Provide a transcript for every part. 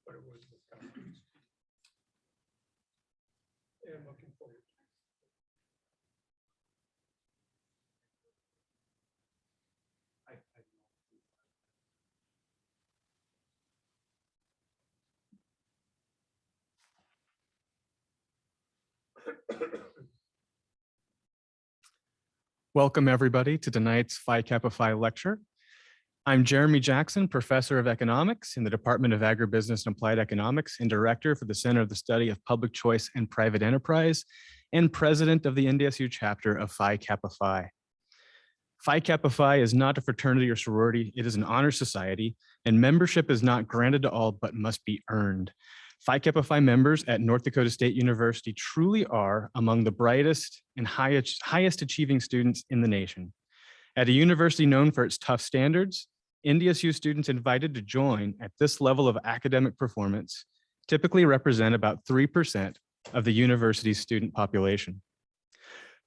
but it was with Kappa. And looking forward. Welcome everybody to tonight's Phi Kappa Phi lecture. I'm Jeremy Jackson, Professor of Economics in the Department of Agribusiness and Applied Economics and Director for the Center of the Study of Public Choice and Private Enterprise and President of the NDSU chapter of Phi Kappa Phi. Phi Kappa Phi is not a fraternity or sorority, it is an honor society, and membership is not granted to all but must be earned. Phi Kappa Phi members at North Dakota State University truly are among the brightest and highest achieving students in the nation. At a university known for its tough standards, NDSU students invited to join at this level of academic performance typically represent about 3% of the university's student population.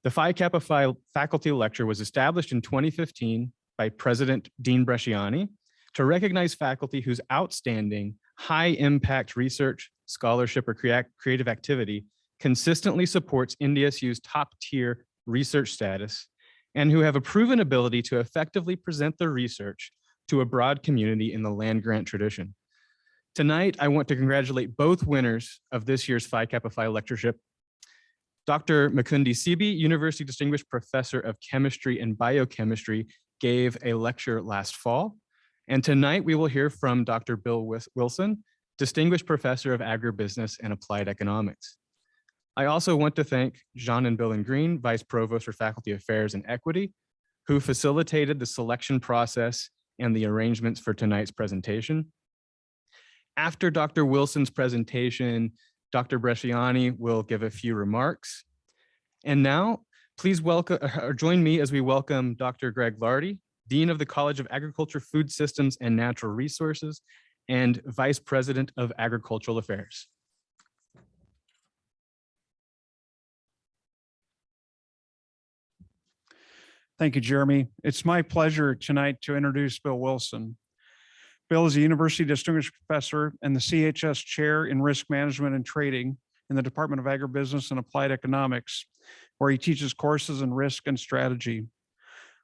The Phi Kappa Phi faculty lecture was established in 2015 by President Dean Bresciani to recognize faculty whose outstanding high impact research, scholarship, or creative activity consistently supports NDSU's top tier research status and who have a proven ability to effectively present their research to a broad community in the land grant tradition. Tonight, I want to congratulate both winners of this year's Phi Kappa Phi lectureship. Dr. Makundi Sibi, University Distinguished Professor of Chemistry and Biochemistry, gave a lecture last fall. And tonight we will hear from Dr. Bill Wilson, Distinguished Professor of Agribusiness and Applied Economics. I also want to thank Jean and Bill and Green, Vice Provost for Faculty Affairs and Equity, who facilitated the selection process and the arrangements for tonight's presentation. After Dr. Wilson's presentation, Dr. Bresciani will give a few remarks. And now, please welcome or join me as we welcome Dr. Greg Lardy, Dean of the College of Agriculture, Food Systems, and Natural Resources, and Vice President of Agricultural Affairs. Thank you, Jeremy. It's my pleasure tonight to introduce Bill Wilson. Bill is a University Distinguished Professor and the CHS Chair in Risk Management and Trading in the Department of Agribusiness and Applied Economics, where he teaches courses in risk and strategy.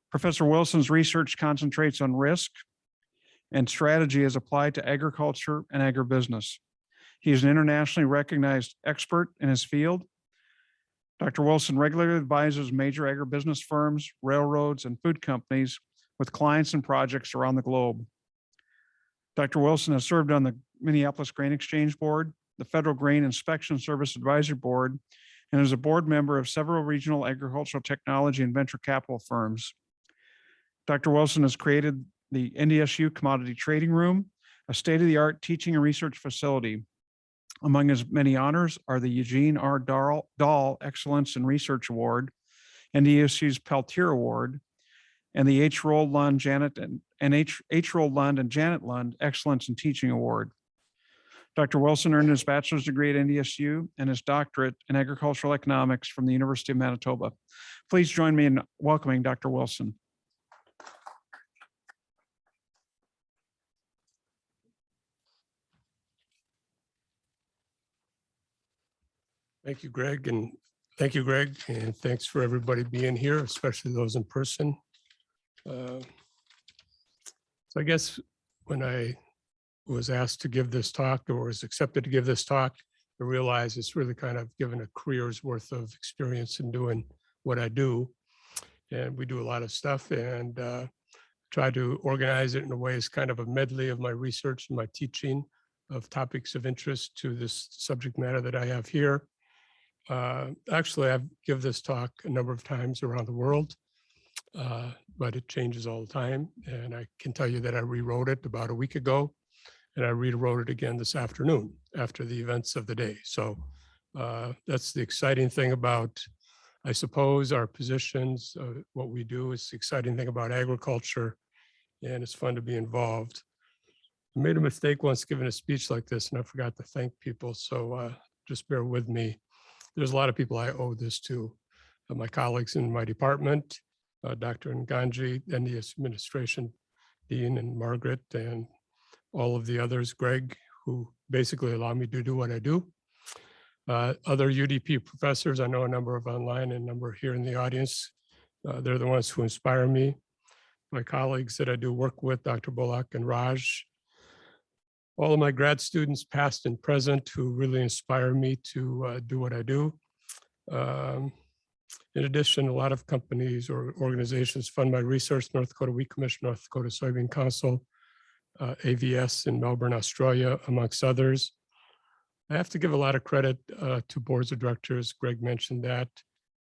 Professor Wilson's research concentrates on risk and strategy as applied to agriculture and agribusiness. He is an internationally recognized expert in his field. Dr. Wilson regularly advises major agribusiness firms, railroads, and food companies with clients and projects around the globe. Dr. Wilson has served on the Minneapolis Grain Exchange Board, the Federal Grain Inspection Service Advisory Board, and is a board member of several regional agricultural technology and venture capital firms. Dr. Wilson has created the NDSU Commodity Trading Room, a state-of-the-art teaching and research facility. Among his many honors are the Eugene R. Dahl Excellence in Research Award, NDSU's Peltier Award, and the H. Roll Lund and Janet Lund Excellence in Teaching Award. Dr. Wilson earned his bachelor's degree at NDSU and his doctorate in agricultural economics from the University of Manitoba. Please join me in welcoming Dr. Wilson. Thank you, Greg, and thanks for everybody being here, especially those in person. So I guess when I was asked to give this talk or was accepted to give this talk, I realized it's really kind of given a career's worth of experience in doing what I do. And we do a lot of stuff and try to organize it in a way as kind of a medley of my research and my teaching of topics of interest to this subject matter that I have here. Actually, I've given this talk a number of times around the world, but it changes all the time. And I can tell you that I rewrote it about a week ago, and I rewrote it again this afternoon after the events of the day. So that's the exciting thing about, I suppose, our positions. What we do is the exciting thing about agriculture, and it's fun to be involved. I made a mistake once giving a speech like this, and I forgot to thank people. So just bear with me. There's a lot of people I owe this to. My colleagues in my department, Dr. Nganji, NDS administration, Dean and Margaret, and all of the others, Greg, who basically allow me to do what I do. Other UDP professors, I know a number of online and a number here in the audience. They're the ones who inspire me. My colleagues that I do work with, Dr. Bullock and Raj. All of my grad students, past and present, who really inspire me to do what I do. In addition, a lot of companies or organizations fund my research: North Dakota Wheat Commission, North Dakota Soybean Council, AVS in Melbourne, Australia, amongst others. I have to give a lot of credit to boards of directors. Greg mentioned that.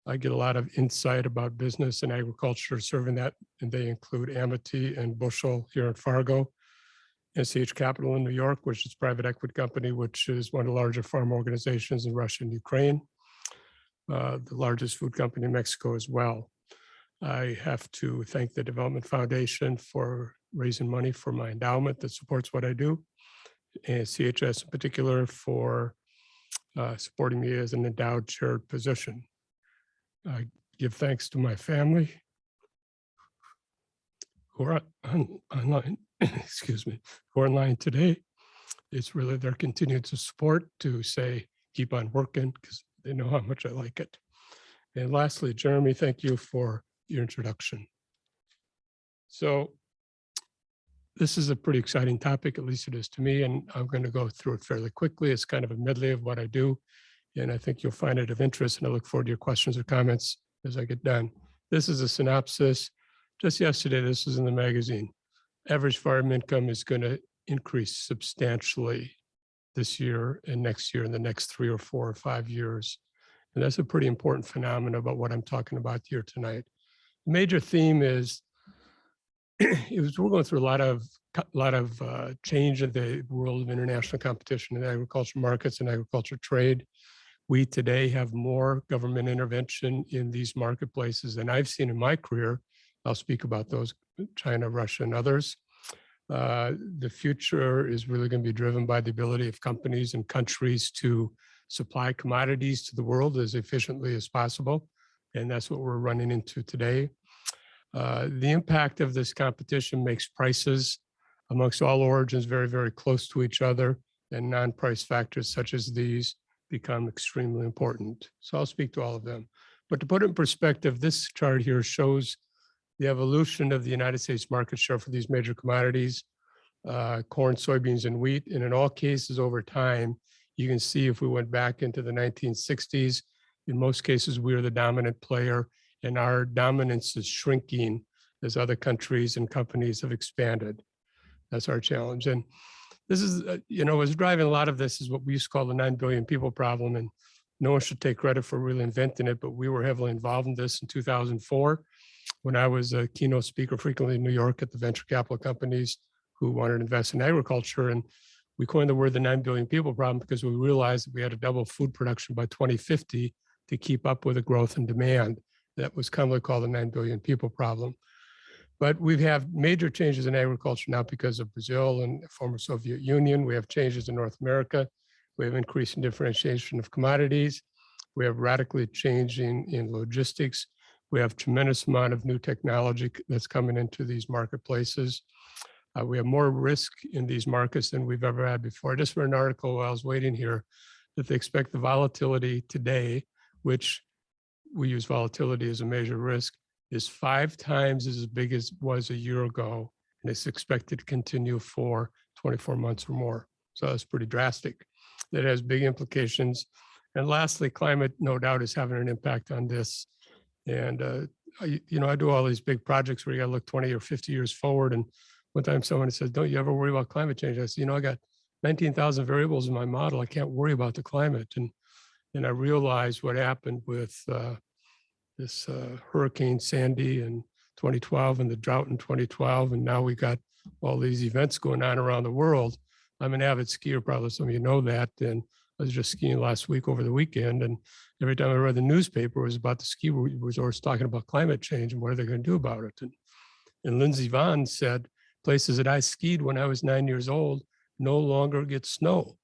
I get a lot of insight about business and agriculture serving that, and they include Amity and Bushel here in Fargo, NCH Capital in New York, which is a private equity company, which is one of the larger farm organizations in Russia and Ukraine, the largest food company in Mexico as well. I have to thank the Development Foundation for raising money for my endowment that supports what I do, and CHS in particular for supporting me as an endowed chaired position. I give thanks to my family who are online, excuse me, who are online today. It's really their continued support to say, keep on working, because they know how much I like it. And lastly, Jeremy, thank you for your introduction. So this is a pretty exciting topic, at least it is to me, and I'm going to go through it fairly quickly. It's kind of a medley of what I do, and I think you'll find it of interest, and I look forward to your questions or comments as I get done. This is a synopsis. Just yesterday, this was in the magazine. Average farm income is going to increase substantially this year and next year and the next 3 or 4 or 5 years. And that's a pretty important phenomenon about what I'm talking about here tonight. The major theme is we're going through a lot of change in the world of international competition in agriculture markets and agriculture trade. We today have more government intervention in these marketplaces than I've seen in my career. I'll speak about those: China, Russia, and others. The future is really going to be driven by the ability of companies and countries to supply commodities to the world as efficiently as possible. And that's what we're running into today. The impact of this competition makes prices amongst all origins very, very close to each other, and non-price factors such as these become extremely important. So I'll speak to all of them. But to put it in perspective, this chart here shows the evolution of the United States market share for these major commodities, corn, soybeans, and wheat. And in all cases over time, you can see if we went back into the 1960s, in most cases, we are the dominant player, and our dominance is shrinking as other countries and companies have expanded. That's our challenge. And this is, what's driving a lot of this is what we used to call the 9 billion people problem. And no one should take credit for really inventing it, but we were heavily involved in this in 2004 when I was a keynote speaker frequently in New York at the venture capital companies who wanted to invest in agriculture. And we coined the word the 9 billion people problem because we realized that we had to double food production by 2050 to keep up with the growth and demand. That was commonly called the 9 billion people problem. But we have major changes in agriculture now because of Brazil and the former Soviet Union. We have changes in North America. We have increasing differentiation of commodities. We have radically changing in logistics. We have tremendous amount of new technology that's coming into these marketplaces. We have more risk in these markets than we've ever had before. I just read an article while I was waiting here that they expect the volatility today, which we use volatility as a measure of risk, is 5 times as big as it was a year ago, and it's expected to continue for 24 months or more. So that's pretty drastic. That has big implications. And lastly, climate, no doubt, is having an impact on this. And I do all these big projects where you got to look 20 or 50 years forward. And one time someone says, "Don't you ever worry about climate change?" I said, I got 19,000 variables in my model. I can't worry about the climate. And I realized what happened with this Hurricane Sandy in 2012 and the drought in 2012. And now we got all these events going on around the world. I'm an avid skier, probably some of you know that. And I was just skiing last week over the weekend. And every time I read the newspaper, it was about the ski resorts talking about climate change and what are they going to do about it. And Lindsey Vonn said, places that I skied when I was 9 years old no longer get snow.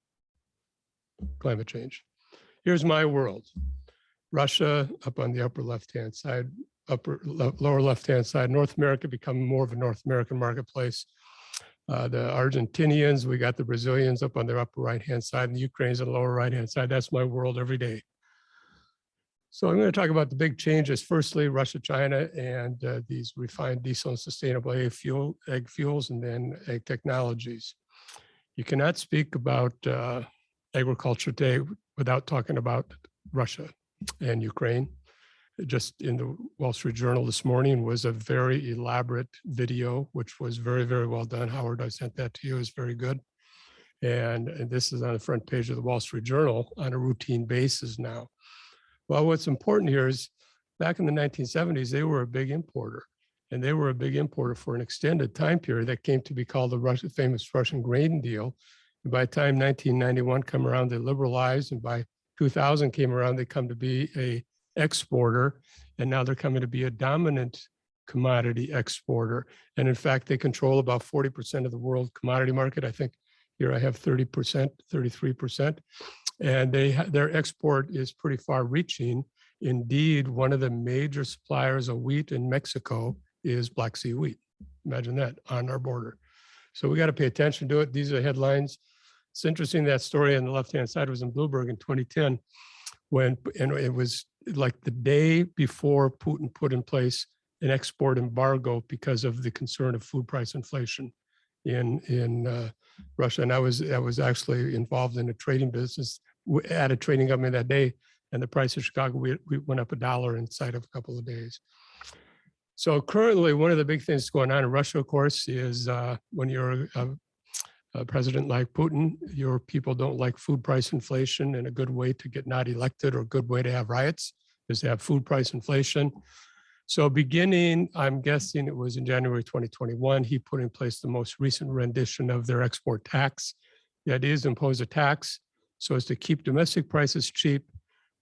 Climate change. Here's my world. Russia up on the upper left-hand side, lower left-hand side, North America becoming more of a North American marketplace. The Argentinians, we got the Brazilians up on the upper right-hand side and the Ukrainians on the lower right-hand side. That's my world every day. So I'm going to talk about the big changes. Firstly, Russia, China, and these refined diesel and sustainable egg fuels, and then egg technologies. You cannot speak about agriculture today without talking about Russia and Ukraine. Just in the Wall Street Journal this morning was a very elaborate video, which was very, very well done. Howard, I sent that to you. It's very good. And this is on the front page of the Wall Street Journal on a routine basis now. Well, what's important here is back in the 1970s, they were a big importer. And they were a big importer for an extended time period that came to be called the famous Russian grain deal. And by the time 1991 come around, they liberalized. And by 2000 came around, they come to be a exporter. And now they're coming to be a dominant commodity exporter. And in fact, they control about 40% of the world commodity market. I think here I have 30%, 33%. And their export is pretty far reaching. Indeed, one of the major suppliers of wheat in Mexico is Black Sea wheat. Imagine that on our border. So we got to pay attention to it. These are headlines. It's interesting that story on the left-hand side was in Bloomberg in 2010, and it was like the day before Putin put in place an export embargo because of the concern of food price inflation in Russia. And I was actually involved in a trading business at a trading company that day, and the price of Chicago, we went up $1 inside of a couple of days. So currently, one of the big things going on in Russia, of course, is when you're a president like Putin, your people don't like food price inflation, and a good way to get not elected or a good way to have riots is to have food price inflation. So beginning, I'm guessing it was in January 2021, he put in place the most recent rendition of their export tax. The idea is to impose a tax so as to keep domestic prices cheap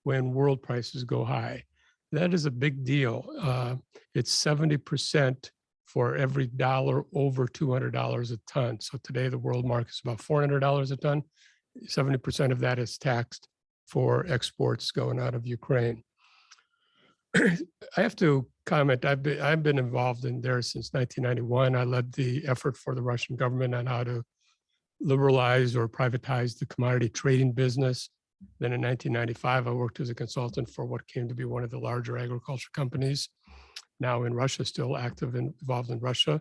when world prices go high. That is a big deal. It's 70% for every dollar over $200 a ton. So today the world market is about $400 a ton. 70% of that is taxed for exports going out of Ukraine. I have to comment, I've been involved in there since 1991. I led the effort for the Russian government on how to liberalize or privatize the commodity trading business. Then in 1995, I worked as a consultant for what came to be one of the larger agriculture companies, now in Russia, still active and involved in Russia.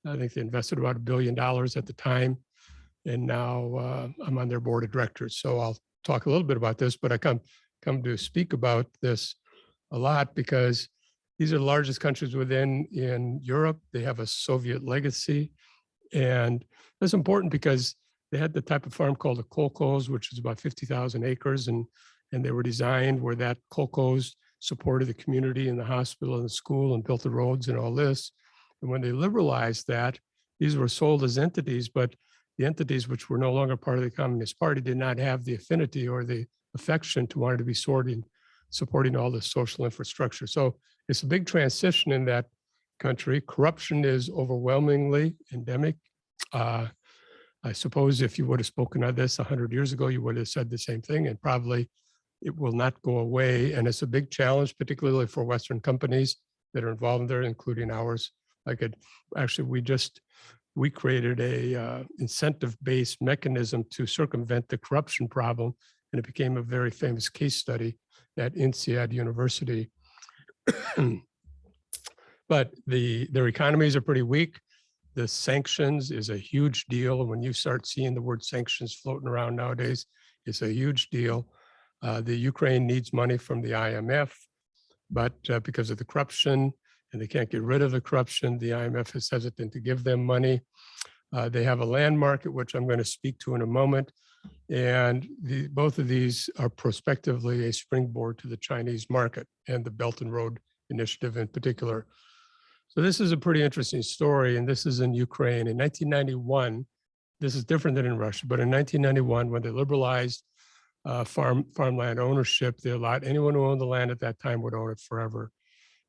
I think they invested about $1 billion at the time. And now I'm on their board of directors. So I'll talk a little bit about this, but I come to speak about this a lot because these are the largest countries in Europe. They have a Soviet legacy. And that's important because they had the type of farm called a kolkhoz, which is about 50,000 acres. And they were designed where that kolkhoz supported the community and the hospital and the school and built the roads and all this. And when they liberalized that, these were sold as entities, but the entities which were no longer part of the Communist Party did not have the affinity or the affection to want to be supporting all the social infrastructure. So it's a big transition in that country. Corruption is overwhelmingly endemic. I suppose if you would have spoken on this 100 years ago, you would have said the same thing, and probably it will not go away. And it's a big challenge, particularly for Western companies that are involved in there, including ours. We created a incentive-based mechanism to circumvent the corruption problem, and it became a very famous case study at INSEAD University. But their economies are pretty weak. The sanctions is a huge deal. And when you start seeing the word sanctions floating around nowadays, it's a huge deal. The Ukraine needs money from the IMF, but because of the corruption, and they can't get rid of the corruption, the IMF is hesitant to give them money. They have a land market, which I'm going to speak to in a moment. And both of these are prospectively a springboard to the Chinese market and the Belt and Road Initiative in particular. So this is a pretty interesting story, and this is in Ukraine. In 1991, this is different than in Russia, but in 1991, when they liberalized farmland ownership, they allowed anyone who owned the land at that time would own it forever.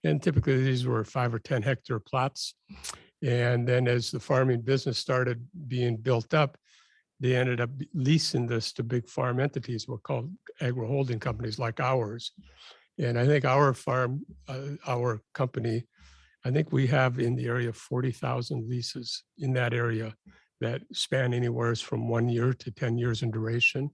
And typically these were 5 or 10 hectare plots. And then as the farming business started being built up, they ended up leasing this to big farm entities, what called agro holding companies like ours. And I think our company, I think we have in the area of 40,000 leases in that area. that span anywhere from 1 year to 10 years in duration.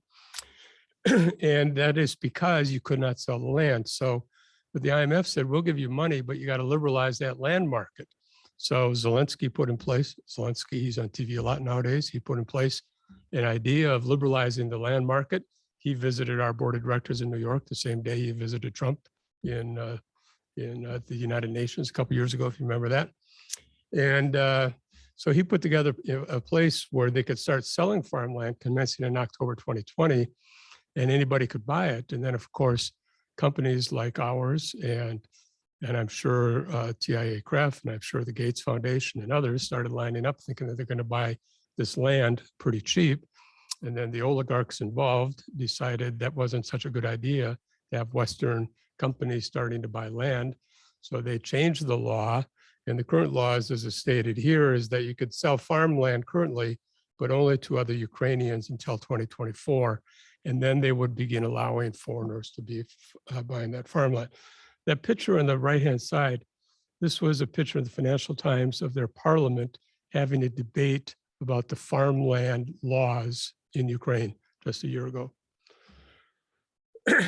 And that is because you could not sell the land. So but the IMF said, we'll give you money, but you got to liberalize that land market. So Zelensky put in place, he's on TV a lot nowadays. He put in place an idea of liberalizing the land market. He visited our board of directors in New York the same day he visited Trump in the United Nations a couple of years ago, if you remember that. And so he put together a place where they could start selling farmland commencing in October 2020, and anybody could buy it. And then, of course, companies like ours and I'm sure TIA Craft and I'm sure the Gates Foundation and others started lining up thinking that they're going to buy this land pretty cheap. And then the oligarchs involved decided that wasn't such a good idea to have Western companies starting to buy land. So they changed the law. And the current laws, as is stated here, is that you could sell farmland currently, but only to other Ukrainians until 2024. And then they would begin allowing foreigners to be buying that farmland. That picture on the right-hand side, this was a picture in the Financial Times of their parliament having a debate about the farmland laws in Ukraine just a year ago.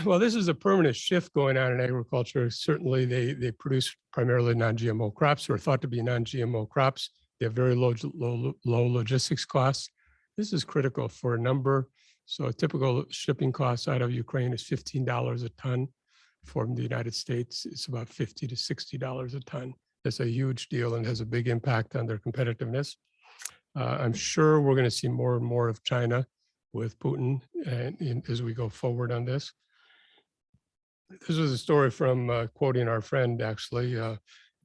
Well, this is a permanent shift going on in agriculture. Certainly, they produce primarily non-GMO crops, or are thought to be non-GMO crops. They have very low logistics costs. This is critical for a number. So a typical shipping cost out of Ukraine is $15 a ton. From the United States, it's about $50 to $60 a ton. That's a huge deal and has a big impact on their competitiveness. I'm sure we're going to see more and more of China with Putin as we go forward on this. This was a story from quoting our friend, actually,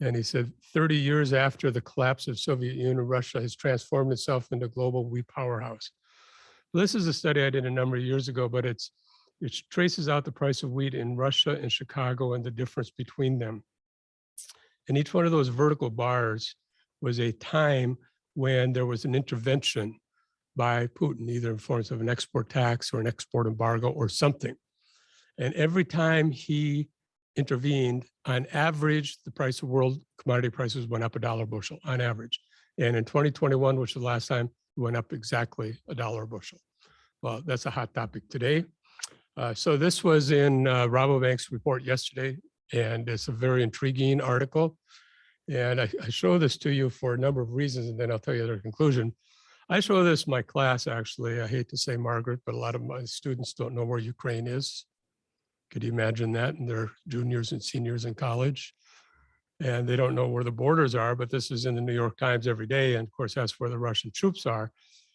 and he said, 30 years after the collapse of Soviet Union, Russia has transformed itself into a global wheat powerhouse. This is a study I did a number of years ago, but it traces out the price of wheat in Russia and Chicago and the difference between them. And each one of those vertical bars was a time when there was an intervention by Putin, either in forms of an export tax or an export embargo or something. And every time he intervened, on average, the price of world commodity prices went up $1 a bushel on average. And in 2021, which was the last time, it went up exactly $1 a bushel. Well, that's a hot topic today. So this was in Rabobank's report yesterday, and it's a very intriguing article. And I show this to you for a number of reasons, and then I'll tell you their conclusion. I show this in my class, actually. I hate to say Margaret, but a lot of my students don't know where Ukraine is. Could you imagine that? And they're juniors and seniors in college. And they don't know where the borders are, but this is in the New York Times every day. And of course, that's where the Russian troops are.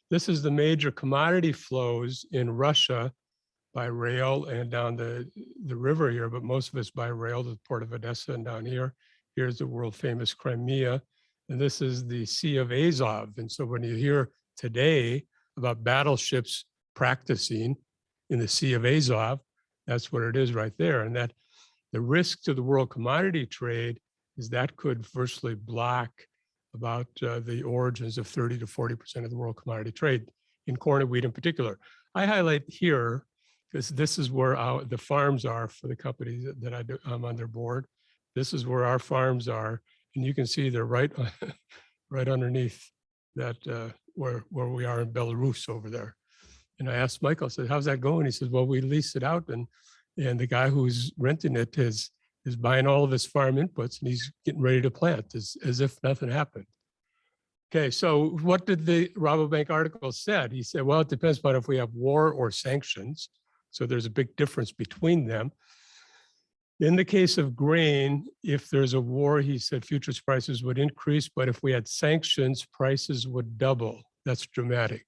This is the major commodity flows in Russia by rail and down the river here, but most of it's by rail to the port of Odessa and down here. Here's the world famous Crimea. And this is the Sea of Azov. And so when you hear today about battleships practicing in the Sea of Azov, that's what it is right there. And that the risk to the world commodity trade is that could virtually block about the origins of 30 to 40% of the world commodity trade in corn and wheat in particular. I highlight here because this is where the farms are for the companies that I'm on their board. This is where our farms are, and you can see they're right, right underneath that where we are in Belarus over there. And I asked Michael, I said, "How's that going?" He says, "Well, we lease it out, and the guy who's renting it is buying all of his farm inputs, and he's getting ready to plant as if nothing happened." Okay, so what did the Rabobank article said? He said, well, it depends upon if we have war or sanctions. So there's a big difference between them. In the case of grain, if there's a war, he said futures prices would increase, but if we had sanctions, prices would double. That's dramatic.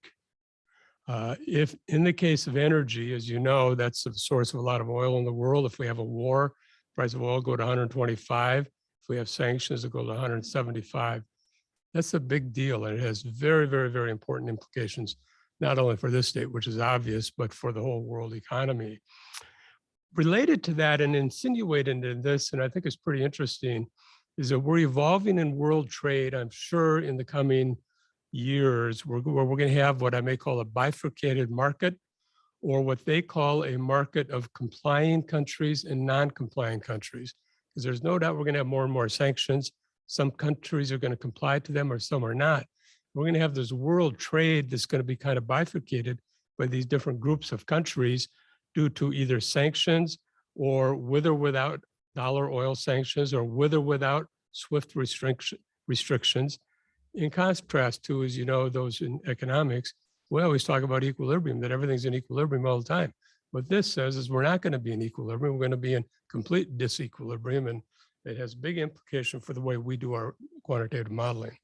If in the case of energy, as you know, that's the source of a lot of oil in the world. If we have a war, price of oil go to 125. If we have sanctions, it go to 175. That's a big deal, and it has very, very, very important implications, not only for this state, which is obvious, but for the whole world economy. Related to that and insinuated in this, and I think it's pretty interesting, is that we're evolving in world trade, I'm sure in the coming years, where we're going to have what I may call a bifurcated market, or what they call a market of complying countries and non-compliant countries. Because there's no doubt we're going to have more and more sanctions. Some countries are going to comply to them or some are not. We're going to have this world trade that's going to be kind of bifurcated by these different groups of countries due to either sanctions or with or without dollar oil sanctions or with or without SWIFT restrictions. In contrast to, as you know, those in economics, we always talk about equilibrium, that everything's in equilibrium all the time. What this says is we're not going to be in equilibrium. We're going to be in complete disequilibrium, and it has big implication for the way we do our quantitative modeling.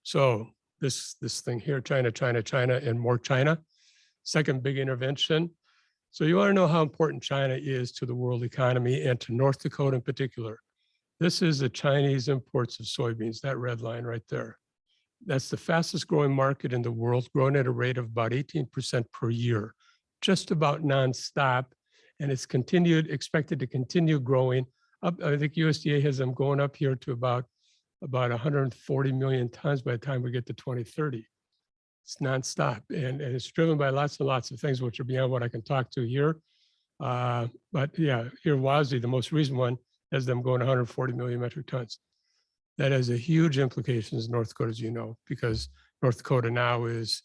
So this thing here, China, China, China, and more China. Second big intervention. So you want to know how important China is to the world economy and to North Dakota in particular. This is the Chinese imports of soybeans, that red line right there. That's the fastest growing market in the world, growing at a rate of about 18% per year, just about nonstop. And it's expected to continue growing up. I think USDA has them going up here to about 140 million tons by the time we get to 2030. It's nonstop, and it's driven by lots and lots of things, which are beyond what I can talk to here. But yeah, here WASDE, the most recent one, has them going 140 million metric tons. That has a huge implications in North Dakota, as you know, because North Dakota now is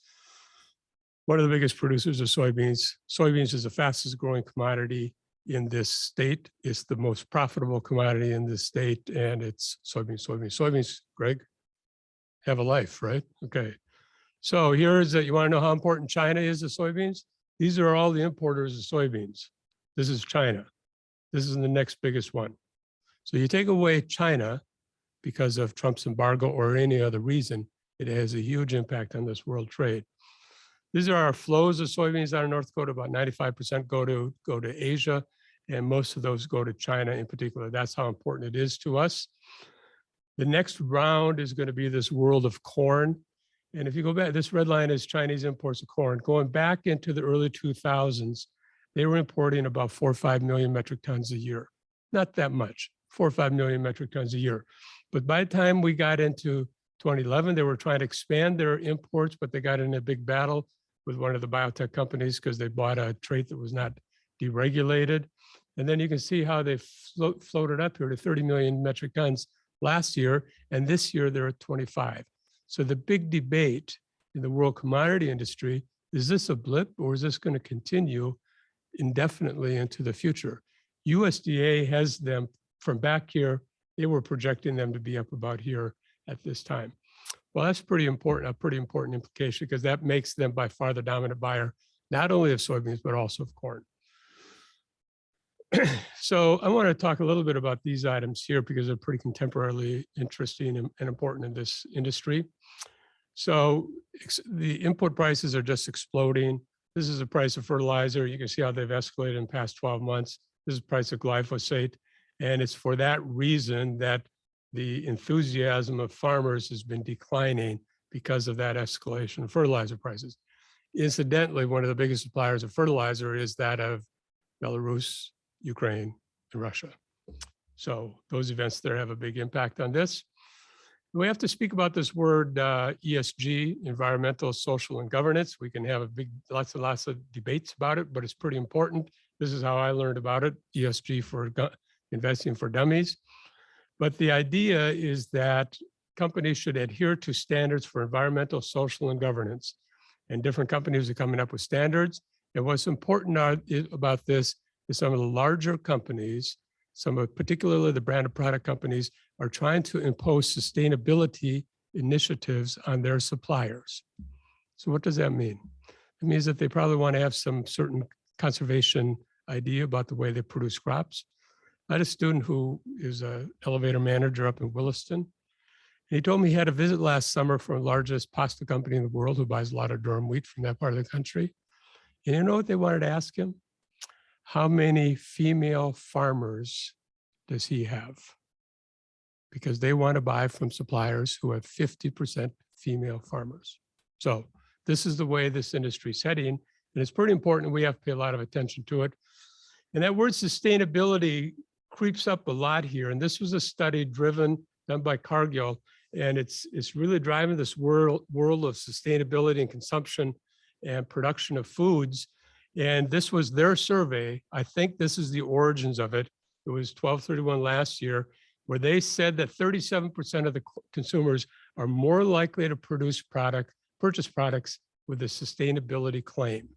one of the biggest producers of soybeans. Soybeans is the fastest growing commodity in this state. It's the most profitable commodity in this state, and it's soybeans, soybeans, soybeans. Greg, have a life, right? Okay. So here's that. You want to know how important China is to soybeans? These are all the importers of soybeans. This is China. This is the next biggest one. So you take away China because of Trump's embargo or any other reason, it has a huge impact on this world trade. These are our flows of soybeans out of North Dakota. About 95% go to Asia, and most of those go to China in particular. That's how important it is to us. The next round is going to be this world of corn. And if you go back, this red line is Chinese imports of corn. Going back into the early 2000s, they were importing about 4 or 5 million metric tons a year. Not that much, 4 or 5 million metric tons a year. But by the time we got into 2011, they were trying to expand their imports, but they got in a big battle with one of the biotech companies because they bought a trait that was not deregulated. And then you can see how they floated up here to 30 million metric tons last year. And this year they're at 25. So the big debate in the world commodity industry, is this a blip or is this going to continue indefinitely into the future? USDA has them from back here. They were projecting them to be up about here at this time. Well, that's pretty important, a pretty important implication because that makes them by far the dominant buyer, not only of soybeans, but also of corn. So I want to talk a little bit about these items here because they're pretty contemporarily interesting and important in this industry. So the input prices are just exploding. This is the price of fertilizer. You can see how they've escalated in the past 12 months. This is the price of glyphosate. And it's for that reason that the enthusiasm of farmers has been declining because of that escalation of fertilizer prices. Incidentally, one of the biggest suppliers of fertilizer is that of Belarus, Ukraine, and Russia. So those events there have a big impact on this. We have to speak about this word ESG, environmental, social, and governance. We can have lots and lots of debates about it, but it's pretty important. This is how I learned about it, ESG for investing for dummies. But the idea is that companies should adhere to standards for environmental, social, and governance. And different companies are coming up with standards. And what's important about this is some of the larger companies, some of particularly the branded product companies, are trying to impose sustainability initiatives on their suppliers. So what does that mean? It means that they probably want to have some certain conservation idea about the way they produce crops. I had a student who is an elevator manager up in Williston. And he told me he had a visit last summer from the largest pasta company in the world who buys a lot of durum wheat from that part of the country. And you know what they wanted to ask him? How many female farmers does he have? Because they want to buy from suppliers who have 50% female farmers. So this is the way this industry is heading. And it's pretty important. We have to pay a lot of attention to it. And that word sustainability creeps up a lot here. And this was a study done by Cargill. And it's really driving this world of sustainability and consumption and production of foods. And this was their survey. I think this is the origins of it. It was 12/31 last year, where they said that 37% of the consumers are more likely to purchase products with a sustainability claim.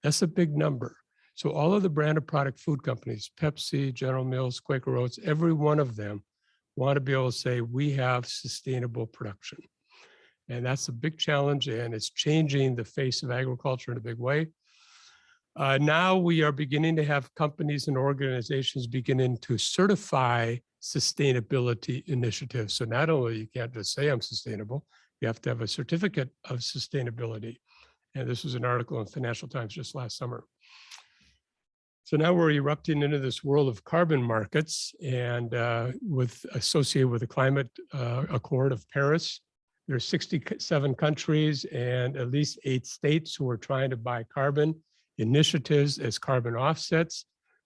That's a big number. So all of the branded product food companies, Pepsi, General Mills, Quaker Oats, every one of them want to be able to say, we have sustainable production. And that's a big challenge, and it's changing the face of agriculture in a big way. Now we are beginning to have companies and organizations beginning to certify sustainability initiatives. So not only you can't just say I'm sustainable, you have to have a certificate of sustainability. And this was an article in Financial Times just last summer. So now we're erupting into this world of carbon markets, and associated with the Climate Accord of Paris. There are 67 countries and at least 8 states who are trying to buy carbon initiatives as carbon offsets.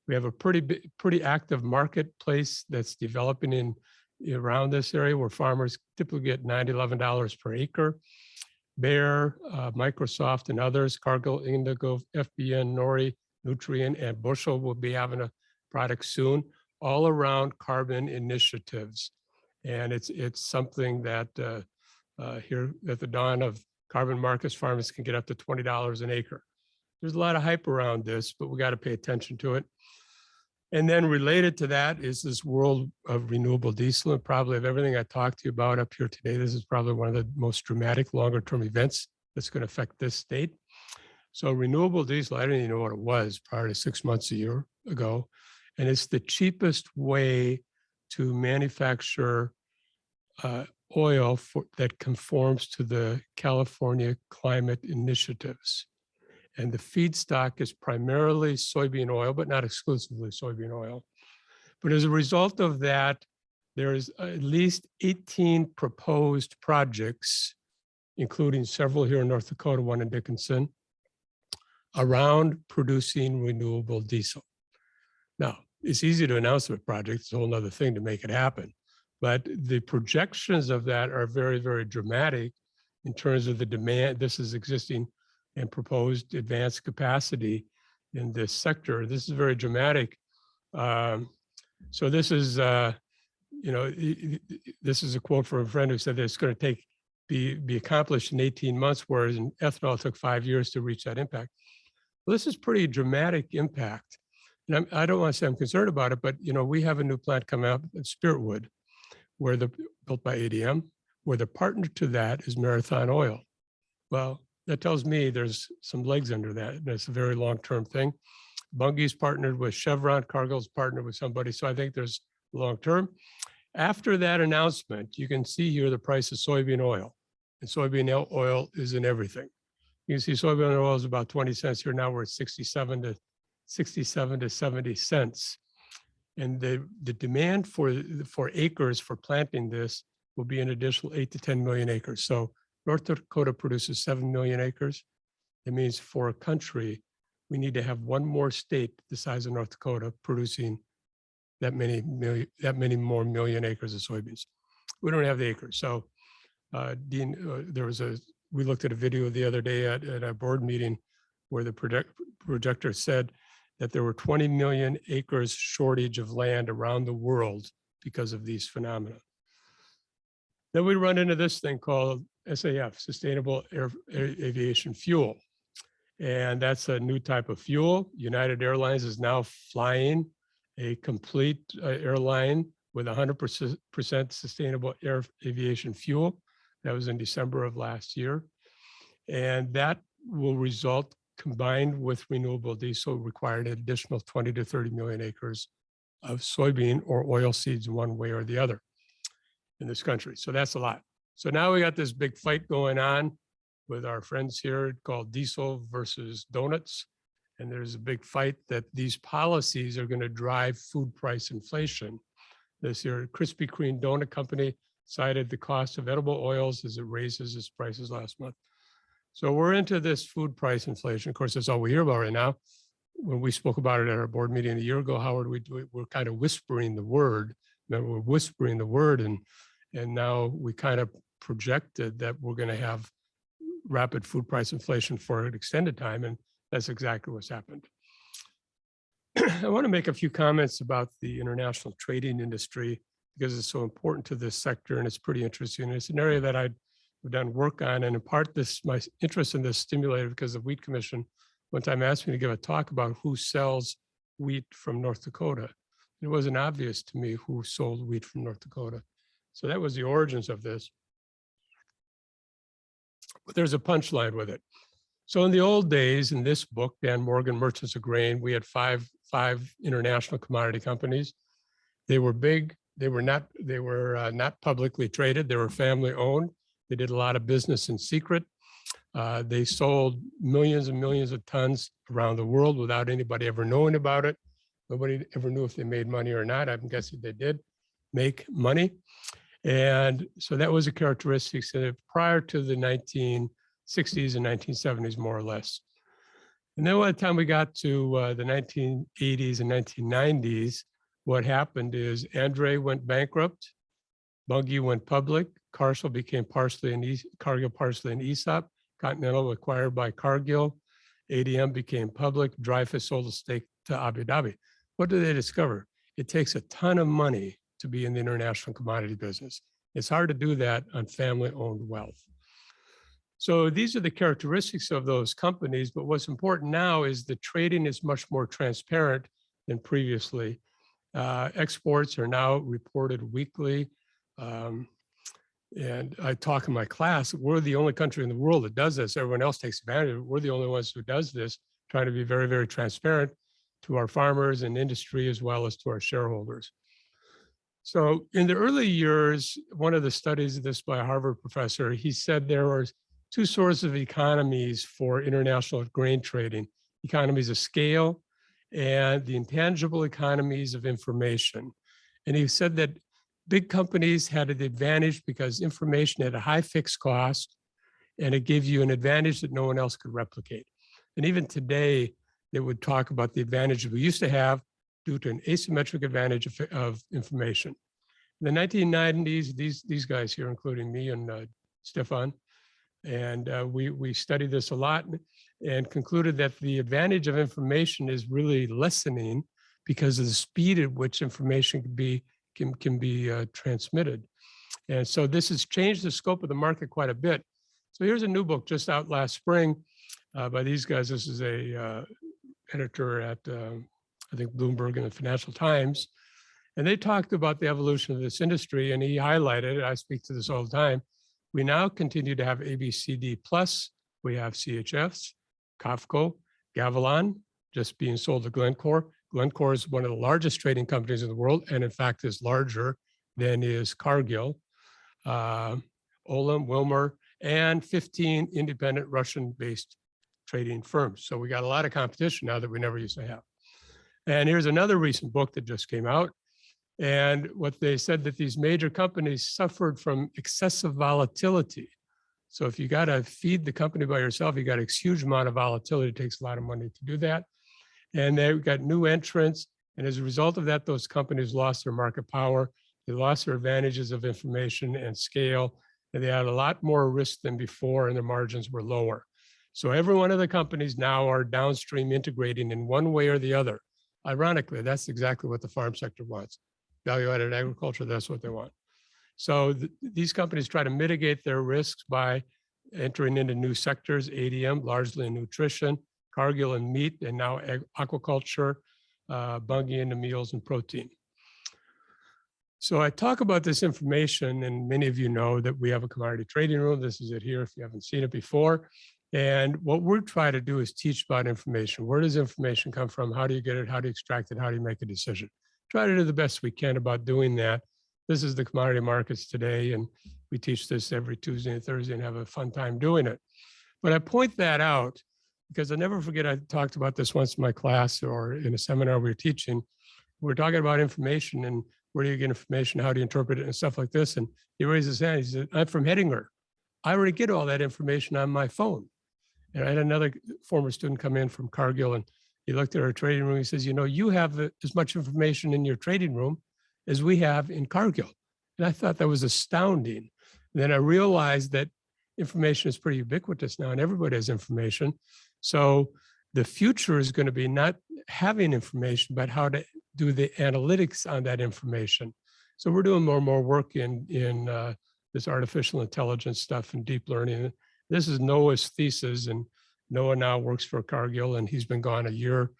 We have a pretty active marketplace that's developing around this area where farmers typically get $9 to $11 per acre. Bayer, Microsoft, and others, Cargill, Indigo, FBN, Nori, Nutrien, and Bushel will be having a product soon, all around carbon initiatives. And it's something that here at the dawn of carbon markets, farmers can get up to $20 an acre. There's a lot of hype around this, but we got to pay attention to it. And then related to that is this world of renewable diesel, and probably of everything I talked to you about up here today, this is probably one of the most dramatic longer-term events that's going to affect this state. So renewable diesel, I didn't even know what it was prior to 6 months, a year ago. And it's the cheapest way to manufacture oil that conforms to the California climate initiatives. And the feedstock is primarily soybean oil, but not exclusively soybean oil. But as a result of that, there's at least 18 proposed projects, including several here in North Dakota, one in Dickinson, around producing renewable diesel. Now, it's easy to announce a project. It's a whole nother thing to make it happen. But the projections of that are very, very dramatic in terms of the demand. This is existing and proposed advanced capacity in this sector. This is very dramatic. So this is, this is a quote from a friend who said that it's going to be accomplished in 18 months, whereas in ethanol took 5 years to reach that impact. Well, this is pretty dramatic impact. And I don't want to say I'm concerned about it, but we have a new plant coming up in Spiritwood, built by ADM, where the partner to that is Marathon Oil. Well, that tells me there's some legs under that. And it's a very long-term thing. Bunge's partnered with Chevron, Cargill's partnered with somebody. So I think there's long-term. After that announcement, you can see here the price of soybean oil. And soybean oil is in everything. You can see soybean oil is about 20 cents here. Now we're at 67 to 70 cents. And the demand for acres for planting this will be an additional 8 to 10 million acres. So North Dakota produces 7 million acres. It means for a country, we need to have one more state the size of North Dakota producing that many more million acres of soybeans. We don't have the acres. So Dean, we looked at a video the other day at a board meeting where the projector said that there were 20 million acres shortage of land around the world because of these phenomena. Then we run into this thing called SAF, Sustainable Aviation Fuel. And that's a new type of fuel. United Airlines is now flying a complete airline with 100% sustainable aviation fuel. That was in December of last year. And that will result, combined with renewable diesel, required an additional 20 to 30 million acres of soybean or oil seeds one way or the other in this country. So that's a lot. So now we got this big fight going on with our friends here called diesel versus donuts. And there's a big fight that these policies are going to drive food price inflation. This year, Krispy Kreme donut company cited the cost of edible oils as it raises its prices last month. So we're into this food price inflation. Of course, that's all we hear about right now. When we spoke about it at our board meeting a year ago, Howard, we're kind of whispering the word. Remember, we're whispering the word, and now we kind of projected that we're going to have rapid food price inflation for an extended time, and that's exactly what's happened. I want to make a few comments about the international trading industry because it's so important to this sector and it's pretty interesting. It's an area that I've done work on, and in part my interest in this stimulated because the Wheat Commission one time asked me to give a talk about who sells wheat from North Dakota. It wasn't obvious to me who sold wheat from North Dakota. So that was the origins of this. But there's a punchline with it. So in the old days, in this book, Dan Morgan, Merchants of Grain, we had five international commodity companies. They were big. They were not publicly traded. They were family owned. They did a lot of business in secret. They sold millions and millions of tons around the world without anybody ever knowing about it. Nobody ever knew if they made money or not. I'm guessing they did make money. And so that was a characteristic prior to the 1960s and 1970s, more or less. And then by the time we got to the 1980s and 1990s, what happened is Andre went bankrupt, Bunge went public, Cargill became Cargill Parsley and ESOP, Continental acquired by Cargill, ADM became public, Dreyfus sold a stake to Abu Dhabi. What did they discover? It takes a ton of money to be in the international commodity business. It's hard to do that on family-owned wealth. So these are the characteristics of those companies, but what's important now is the trading is much more transparent than previously. Exports are now reported weekly. And I talk in my class, we're the only country in the world that does this. Everyone else takes advantage of it. We're the only ones who does this, trying to be very, very transparent to our farmers and industry, as well as to our shareholders. So in the early years, one of the studies of this by a Harvard professor, he said there were two sources of economies for international grain trading: economies of scale and the intangible economies of information. And he said that big companies had an advantage because information had a high fixed cost, and it gave you an advantage that no one else could replicate. And even today, they would talk about the advantage we used to have due to an asymmetric advantage of information. In the 1990s, these guys here, including me and Stefan, and we studied this a lot and concluded that the advantage of information is really lessening because of the speed at which information can be transmitted. And so this has changed the scope of the market quite a bit. So here's a new book just out last spring by these guys. This is a editor at, I think, Bloomberg and the Financial Times. And they talked about the evolution of this industry, and he highlighted, I speak to this all the time, we now continue to have ABCD plus, we have CHFs, COFCO, Gavilan, just being sold to Glencore. Glencore is one of the largest trading companies in the world, and in fact is larger than is Cargill, Olam, Wilmer, and 15 independent Russian-based trading firms. So we got a lot of competition now that we never used to have. And here's another recent book that just came out. And what they said that these major companies suffered from excessive volatility. So if you got to feed the company by yourself, you got a huge amount of volatility. It takes a lot of money to do that. And they've got new entrants. And as a result of that, those companies lost their market power. They lost their advantages of information and scale. And they had a lot more risk than before, and their margins were lower. So every one of the companies now are downstream integrating in one way or the other. Ironically, that's exactly what the farm sector wants. Value-added agriculture, that's what they want. So these companies try to mitigate their risks by entering into new sectors, ADM, largely in nutrition, Cargill in meat, and now aquaculture, Bunge into meals and protein. So I talk about this information, and many of you know that we have a commodity trading room. This is it here if you haven't seen it before. And what we're trying to do is teach about information. Where does information come from? How do you get it? How do you extract it? How do you make a decision? Try to do the best we can about doing that. This is the commodity markets today, and we teach this every Tuesday and Thursday and have a fun time doing it. But I point that out because I never forget, I talked about this once in my class or in a seminar we were teaching. We're talking about information and where do you get information? How do you interpret it and stuff like this? And he raised his hand. He said, I'm from Hettinger. I already get all that information on my phone. And I had another former student come in from Cargill, and he looked at our trading room. He says, you know, you have as much information in your trading room as we have in Cargill. And I thought that was astounding. And then I realized that information is pretty ubiquitous now, and everybody has information. So the future is going to be not having information, but how to do the analytics on that information. So we're doing more and more work in this artificial intelligence stuff and deep learning. This is Noah's thesis, and Noah now works for Cargill, and he's been gone a year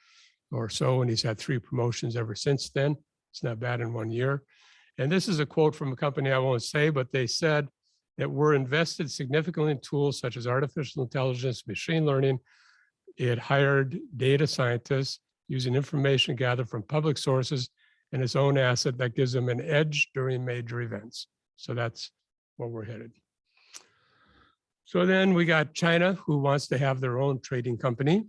or so, and he's had 3 promotions ever since then. It's not bad in 1 year. And this is a quote from a company I won't say, but they said that we're invested significantly in tools such as artificial intelligence, machine learning. It hired data scientists using information gathered from public sources and its own asset that gives them an edge during major events. So that's where we're headed. So then we got China, who wants to have their own trading company.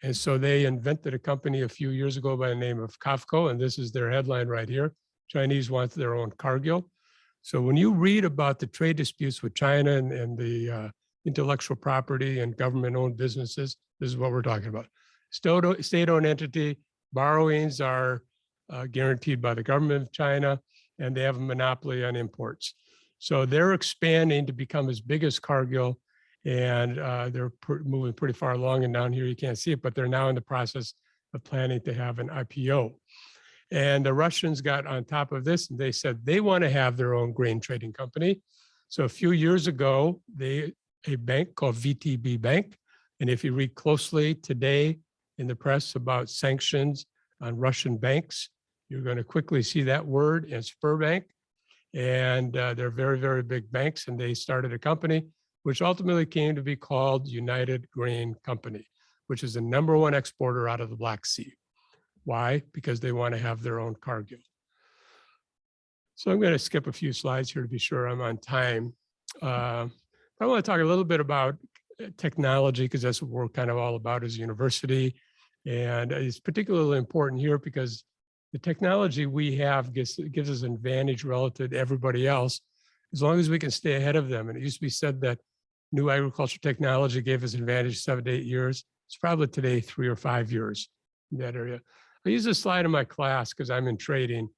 And so they invented a company a few years ago by the name of Kappa, and this is their headline right here. Chinese want their own Cargill. So when you read about the trade disputes with China and the intellectual property and government-owned businesses, this is what we're talking about. State-owned entity, borrowings are guaranteed by the government of China, and they have a monopoly on imports. So they're expanding to become as big as Cargill, and they're moving pretty far along. And down here, you can't see it, but they're now in the process of planning to have an IPO. And the Russians got on top of this, and they said they want to have their own grain trading company. So a few years ago, a bank called VTB Bank, and if you read closely today in the press about sanctions on Russian banks, you're going to quickly see that word in Sberbank. And they're very, very big banks, and they started a company which ultimately came to be called United Grain Company, which is the #1 exporter out of the Black Sea. Why? Because they want to have their own Cargill. So I'm going to skip a few slides here to be sure I'm on time. I want to talk a little bit about technology, because that's what we're kind of all about as a university. And it's particularly important here because the technology we have gives us an advantage relative to everybody else, as long as we can stay ahead of them. And it used to be said that new agriculture technology gave us an advantage 7 to 8 years. It's probably today 3 or 5 years in that area. I use this slide in my class because I'm in trading.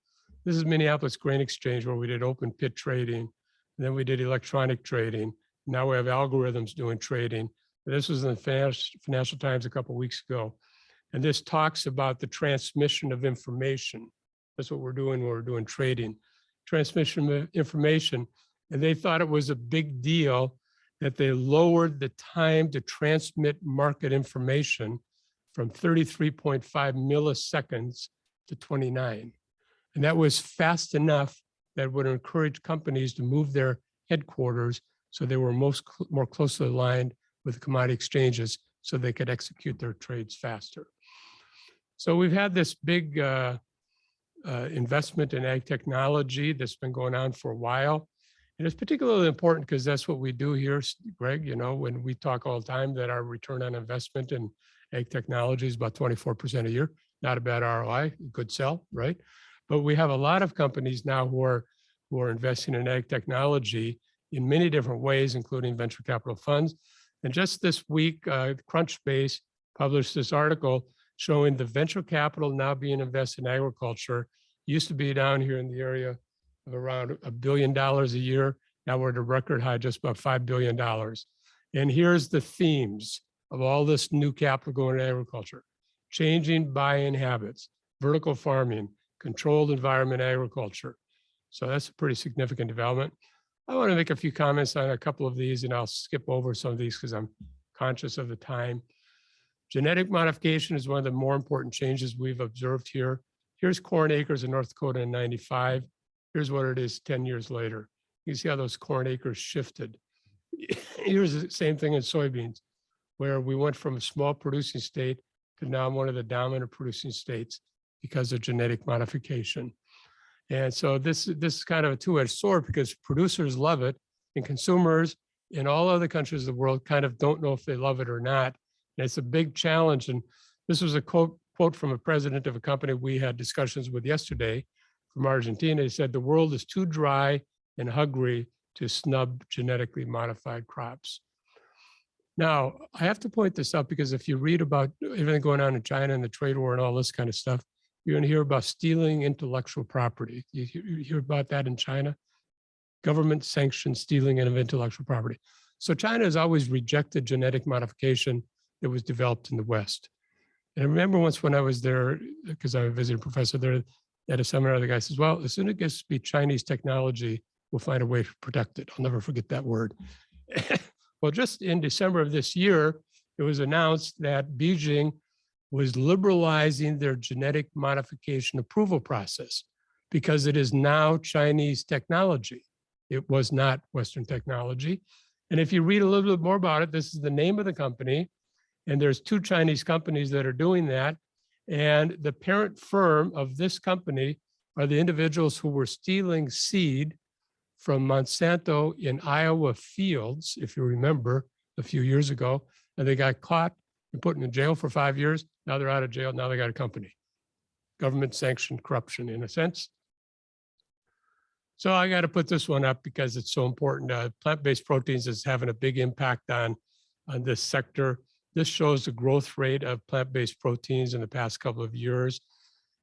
This is Minneapolis Grain Exchange, where we did open pit trading. And then we did electronic trading. Now we have algorithms doing trading. This was in the Financial Times a couple of weeks ago. And this talks about the transmission of information. That's what we're doing when we're doing trading. Transmission of information. And they thought it was a big deal that they lowered the time to transmit market information from 33.5 milliseconds to 29. And that was fast enough that would encourage companies to move their headquarters so they were more closely aligned with commodity exchanges so they could execute their trades faster. So we've had this big investment in ag technology that's been going on for a while. And it's particularly important because that's what we do here, Greg, you know, when we talk all the time that our return on investment in ag technology is about 24% a year. Not a bad ROI, good sell, right? But we have a lot of companies now who are investing in ag technology in many different ways, including venture capital funds. And just this week, Crunchbase published this article showing the venture capital now being invested in agriculture. Used to be down here in the area of around $1 billion a year. Now we're at a record high, just about $5 billion. And here's the themes of all this new capital going to agriculture: changing buying habits, vertical farming, controlled environment agriculture. So that's a pretty significant development. I want to make a few comments on a couple of these, and I'll skip over some of these because I'm conscious of the time. Genetic modification is one of the more important changes we've observed here. Here's corn acres in North Dakota in '95. Here's what it is 10 years later. You see how those corn acres shifted. Here's the same thing in soybeans, where we went from a small producing state to now one of the dominant producing states because of genetic modification. And so this is kind of a two-edged sword because producers love it and consumers in all other countries of the world kind of don't know if they love it or not. And it's a big challenge. And this was a quote from a president of a company we had discussions with yesterday from Argentina. He said, "The world is too dry and hungry to snub genetically modified crops." Now, I have to point this out because if you read about everything going on in China and the trade war and all this kind of stuff, you're going to hear about stealing intellectual property. You hear about that in China? Government sanctioned stealing of intellectual property. So China has always rejected genetic modification that was developed in the West. And I remember once when I was there, because I was a visiting professor there, At a seminar, the guy says, well, as soon as it gets to be Chinese technology, we'll find a way to protect it. I'll never forget that word. Well, just in December of this year, it was announced that Beijing was liberalizing their genetic modification approval process because it is now Chinese technology. It was not Western technology. And if you read a little bit more about it, this is the name of the company. And there's 2 Chinese companies that are doing that. And the parent firm of this company are the individuals who were stealing seed from Monsanto in Iowa fields, if you remember, a few years ago. And they got caught and put in jail for 5 years. Now they're out of jail. Now they got a company. Government sanctioned corruption in a sense. So I got to put this one up because it's so important. Plant-based proteins is having a big impact on this sector. This shows the growth rate of plant-based proteins in the past couple of years.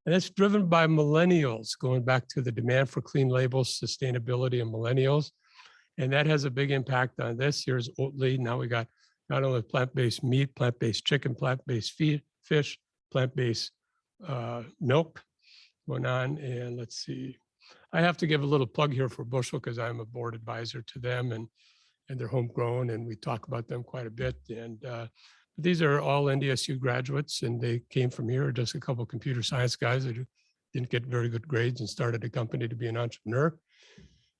And it's driven by millennials, going back to the demand for clean labels, sustainability, and millennials. And that has a big impact on this. Here's Oatly. Now we got not only plant-based meat, plant-based chicken, plant-based fish, plant-based milk going on. And let's see. I have to give a little plug here for Bushel because I'm a board advisor to them, and they're homegrown, and we talk about them quite a bit. And these are all NDSU graduates, and they came from here, just a couple of computer science guys that didn't get very good grades and started a company to be an entrepreneur.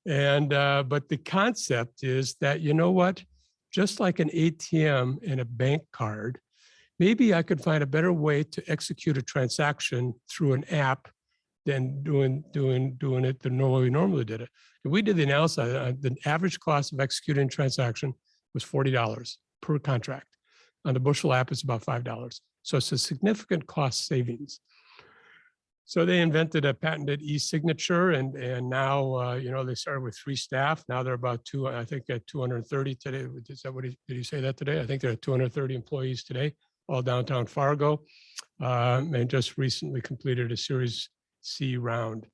And but the concept is that, you know what, just like an ATM and a bank card, maybe I could find a better way to execute a transaction through an app than doing it the way we normally did it. And we did the analysis. The average cost of executing a transaction was $40 per contract. On the Bushel app, it's about $5. So it's a significant cost savings. So they invented a patented e-signature, and now they started with 3 staff. Now they're about I think at 230 today. Is that did you say that today? I think they're at 230 employees today, all downtown Fargo, and just recently completed a Series C round.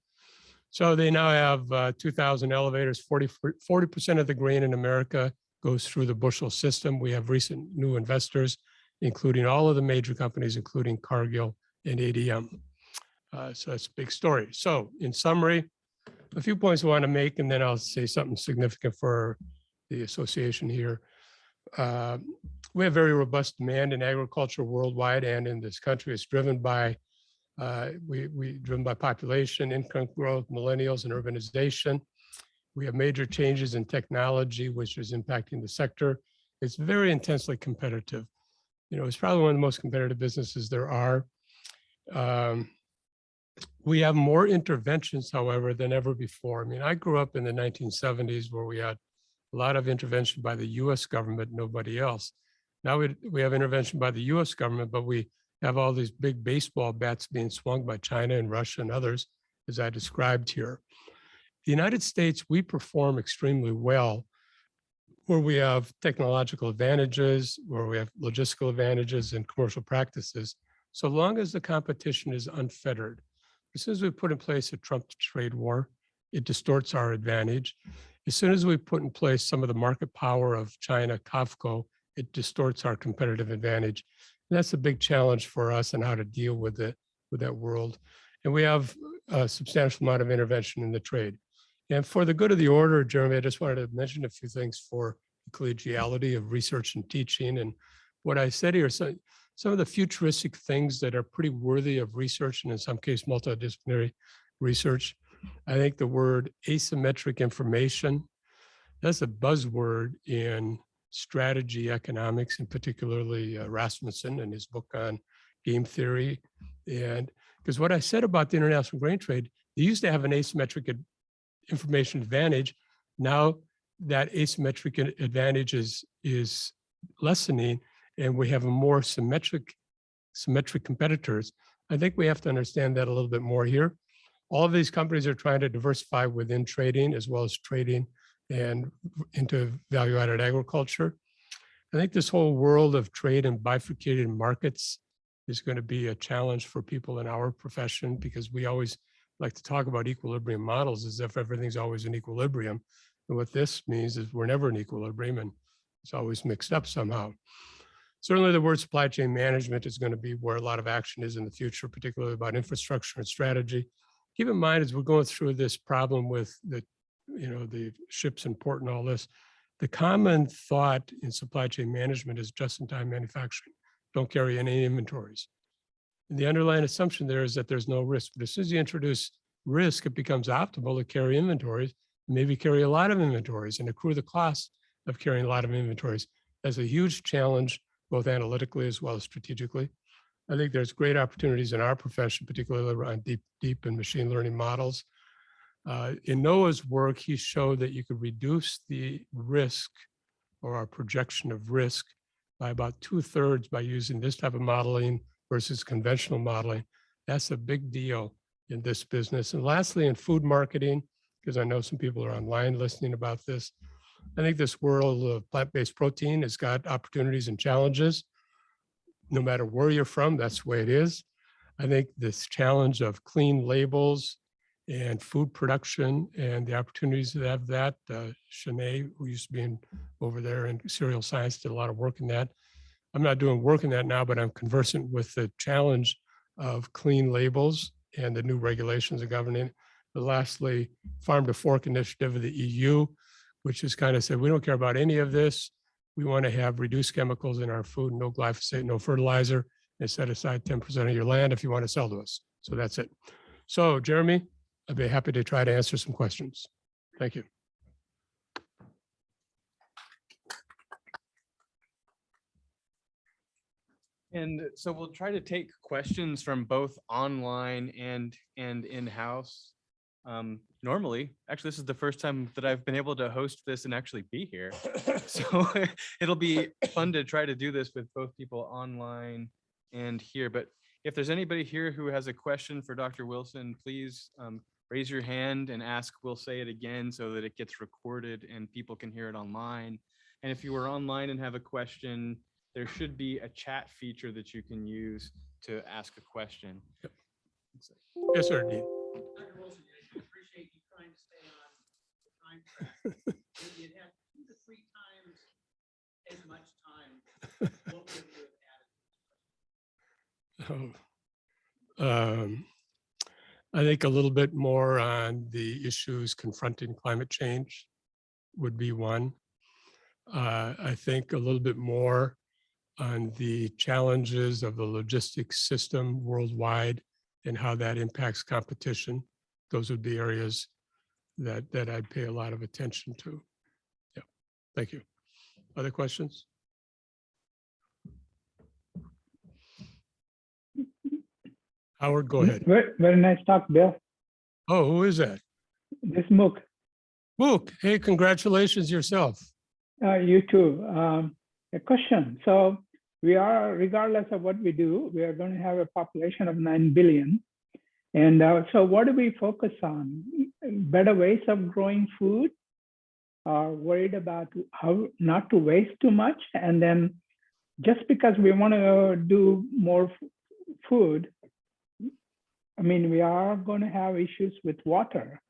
So they now have 2,000 elevators. 40% of the grain in America goes through the Bushel system. We have recent new investors, including all of the major companies, including Cargill and ADM. So that's a big story. So in summary, a few points I want to make, and then I'll say something significant for the association here. We have very robust demand in agriculture worldwide and in this country. It's driven by driven by population, income growth, millennials, and urbanization. We have major changes in technology, which is impacting the sector. It's very intensely competitive. It's probably one of the most competitive businesses there are. We have more interventions, however, than ever before. I mean, I grew up in the 1970s where we had a lot of intervention by the US government, nobody else. Now we have intervention by the US government, but we have all these big baseball bats being swung by China and Russia and others, as I described here. The United States, we perform extremely well where we have technological advantages, where we have logistical advantages and commercial practices, so long as the competition is unfettered. As soon as we put in place a Trump trade war, it distorts our advantage. As soon as we put in place some of the market power of China, COFCO, it distorts our competitive advantage. And that's a big challenge for us and how to deal with that world. And we have a substantial amount of intervention in the trade. And for the good of the order, Jeremy, I just wanted to mention a few things for the collegiality of research and teaching. And what I said here, some of the futuristic things that are pretty worthy of research, and in some case, multidisciplinary research. I think the word asymmetric information, that's a buzzword in strategy economics, and particularly Rasmussen and his book on game theory. And because what I said about the international grain trade, they used to have an asymmetric information advantage. Now that asymmetric advantage is lessening, and we have a more symmetric competitors. I think we have to understand that a little bit more here. All of these companies are trying to diversify within trading as well as trading and into value-added agriculture. I think this whole world of trade and bifurcated markets is going to be a challenge for people in our profession, because we always like to talk about equilibrium models as if everything's always in equilibrium. And what this means is we're never in equilibrium, and it's always mixed up somehow. Certainly the word supply chain management is going to be where a lot of action is in the future, particularly about infrastructure and strategy. keep in mind as we're going through this problem with the, the ships in port and all this, the common thought in supply chain management is just-in-time manufacturing. Don't carry any inventories. And the underlying assumption there is that there's no risk. But as soon as you introduce risk, it becomes optimal to carry inventories, maybe carry a lot of inventories and accrue the cost of carrying a lot of inventories. That's a huge challenge, both analytically as well as strategically. I think there's great opportunities in our profession, particularly around deep and machine learning models. In Noah's work, he showed that you could reduce the risk or our projection of risk by about 2/3 by using this type of modeling versus conventional modeling. That's a big deal in this business. And lastly, in food marketing, because I know some people are online listening about this, I think this world of plant-based protein has got opportunities and challenges. No matter where you're from, that's the way it is. I think this challenge of clean labels and food production and the opportunities to have that, Shanae, who used to be over there in cereal science, did a lot of work in that. I'm not doing work in that now, but I'm conversant with the challenge of clean labels and the new regulations of governing. But lastly, Farm to Fork initiative of the EU, which has kind of said, we don't care about any of this. We want to have reduced chemicals in our food, no glyphosate, no fertilizer, and set aside 10% of your land if you want to sell to us. So that's it. So Jeremy, I'd be happy to try to answer some questions. Thank you. And so we'll try to take questions from both online and in-house. Normally, actually, this is the first time that I've been able to host this and actually be here. So it'll be fun to try to do this with both people online and here. But if there's anybody here who has a question for Dr. Wilson, please raise your hand and ask. We'll say it again so that it gets recorded and people can hear it online. And if you are online and have a question, there should be a chat feature that you can use to ask a question. Yep. Yes, sir, Dean. Dr. Wilson, I appreciate you trying to stay on the time track. If you'd had 2 to 3 times as much time, what would you have added? I think a little bit more on the issues confronting climate change would be one. I think a little bit more on the challenges of the logistics system worldwide and how that impacts competition. Those would be areas that I'd pay a lot of attention to. Yeah, thank you. Other questions? Howard, go ahead. Very nice talk, Bill. Oh, who is that? This is Mook. Mook, hey, congratulations yourself. You too. A question. So we are, regardless of what we do, we are going to have a population of 9 billion. And so what do we focus on? Better ways of growing food, or worried about how not to waste too much? And then just because we want to do more food, I mean, we are going to have issues with water.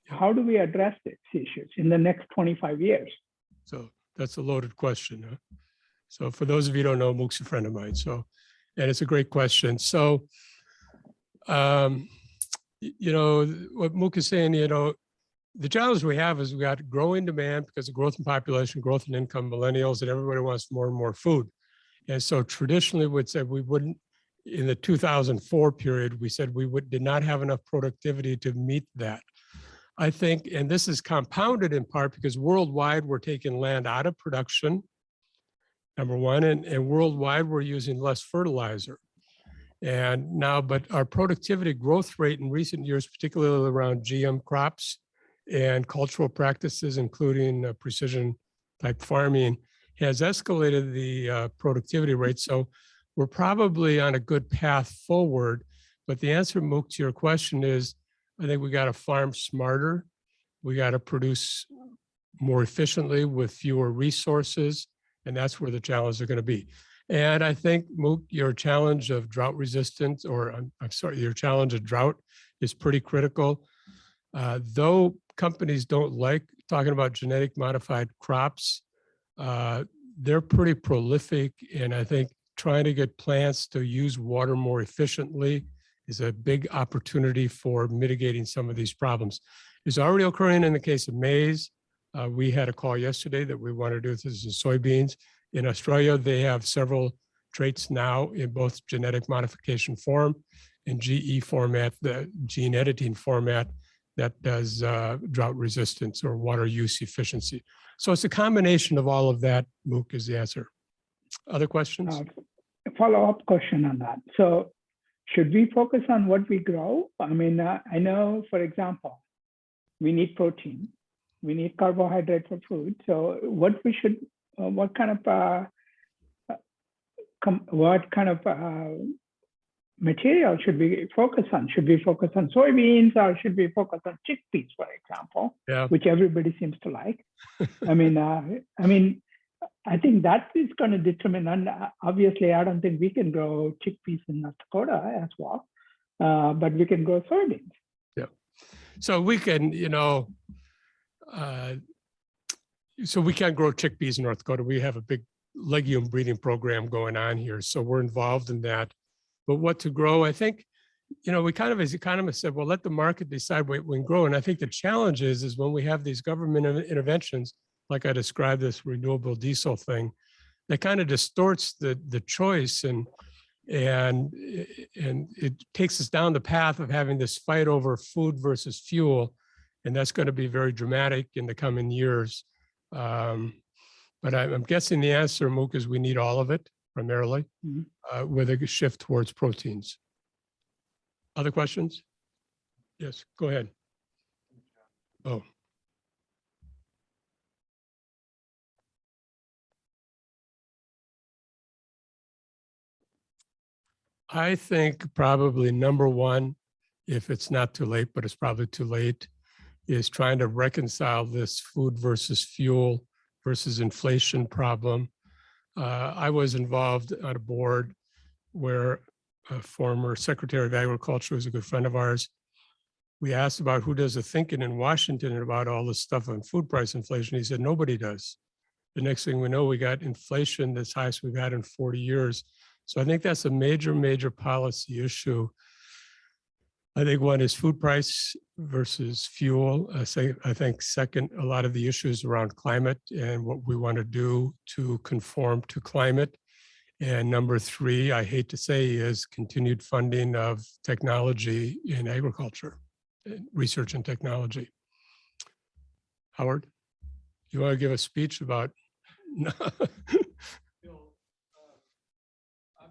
How do we address these issues in the next 25 years? So that's a loaded question. Huh? So for those of you who don't know, Mook's a friend of mine. So, and it's a great question. So, you know, what Mook is saying, you know, the challenge we have is we got growing demand because of growth in population, growth in income, millennials, and everybody wants more and more food. And so traditionally would say we wouldn't, in the 2004 period, we said we did not have enough productivity to meet that. I think, and this is compounded in part because worldwide we're taking land out of production, number one, and worldwide we're using less fertilizer. And now, but our productivity growth rate in recent years, particularly around GM crops and cultural practices, including precision type farming, has escalated the productivity rate. So we're probably on a good path forward. But the answer, Mook, to your question is, I think we got to farm smarter. We got to produce more efficiently with fewer resources. And that's where the challenges are going to be. And I think, Mook, your challenge of drought resistance, or I'm sorry, your challenge of drought is pretty critical. Though companies don't like talking about genetic modified crops, they're pretty prolific. And I think trying to get plants to use water more efficiently is a big opportunity for mitigating some of these problems. It's already occurring in the case of maize. We had a call yesterday that we want to do this in soybeans. In Australia, they have several traits now in both genetic modification form and GE format, the gene editing format that does drought resistance or water use efficiency. So it's a combination of all of that, Mook, is the answer. Other questions? A follow-up question on that. So should we focus on what we grow? I mean, I know, for example, we need protein, we need carbohydrate for food. So what kind of material should we focus on? Should we focus on soybeans or should we focus on chickpeas, for example, Yeah. which everybody seems to like? I mean, I think that is going to determine, and obviously I don't think we can grow chickpeas in North Dakota as well, but we can grow soybeans. Yeah. So we can, so we can't grow chickpeas in North Dakota. We have a big legume breeding program going on here. So we're involved in that. But what to grow, I think, we kind of, as economists said, well, let the market decide what we can grow. And I think the challenge is when we have these government interventions, like I described this renewable diesel thing, that kind of distorts the choice and it takes us down the path of having this fight over food versus fuel. And that's going to be very dramatic in the coming years. But I'm guessing the answer, Mook, is we need all of it primarily, with a shift towards proteins. Other questions? Yes, go ahead. Oh. I think probably number one, if it's not too late, but it's probably too late, is trying to reconcile this food versus fuel versus inflation problem. I was involved on a board where a former Secretary of Agriculture was a good friend of ours. We asked about who does the thinking in Washington about all this stuff on food price inflation. He said, nobody does. The next thing we know, we got inflation that's highest we've had in 40 years. So I think that's a major, major policy issue. I think one is food price versus fuel. I think second, a lot of the issues around climate and what we want to do to conform to climate. And number three, I hate to say, is continued funding of technology in agriculture, research and technology. Howard, you want to give a speech about? Yeah.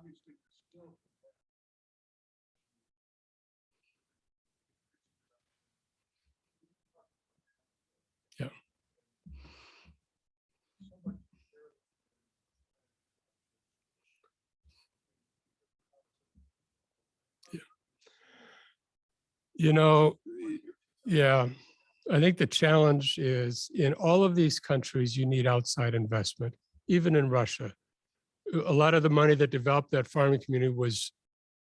Yeah, I think the challenge is in all of these countries, you need outside investment, even in Russia. A lot of the money that developed that farming community was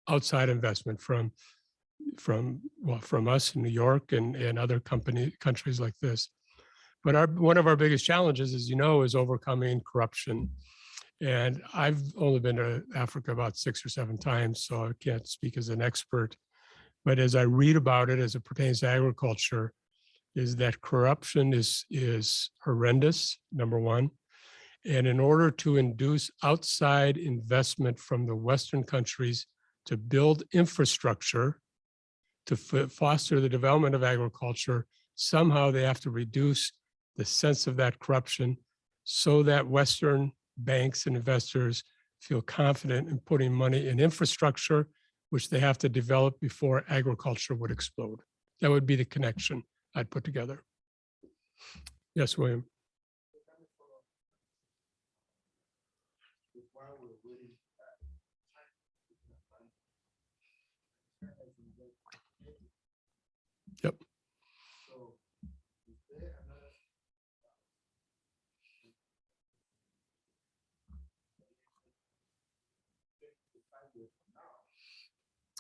outside investment from us in New York and other countries like this. But one of our biggest challenges, as you know, is overcoming corruption. And I've only been to Africa about 6 or 7 times, so I can't speak as an expert. But as I read about it, as it pertains to agriculture, is that corruption is horrendous, number one. And in order to induce outside investment from the Western countries to build infrastructure, to foster the development of agriculture, somehow they have to reduce the sense of that corruption so that Western banks and investors feel confident in putting money in infrastructure, which they have to develop before agriculture would explode. That would be the connection I'd put together. Yes, William. Yep.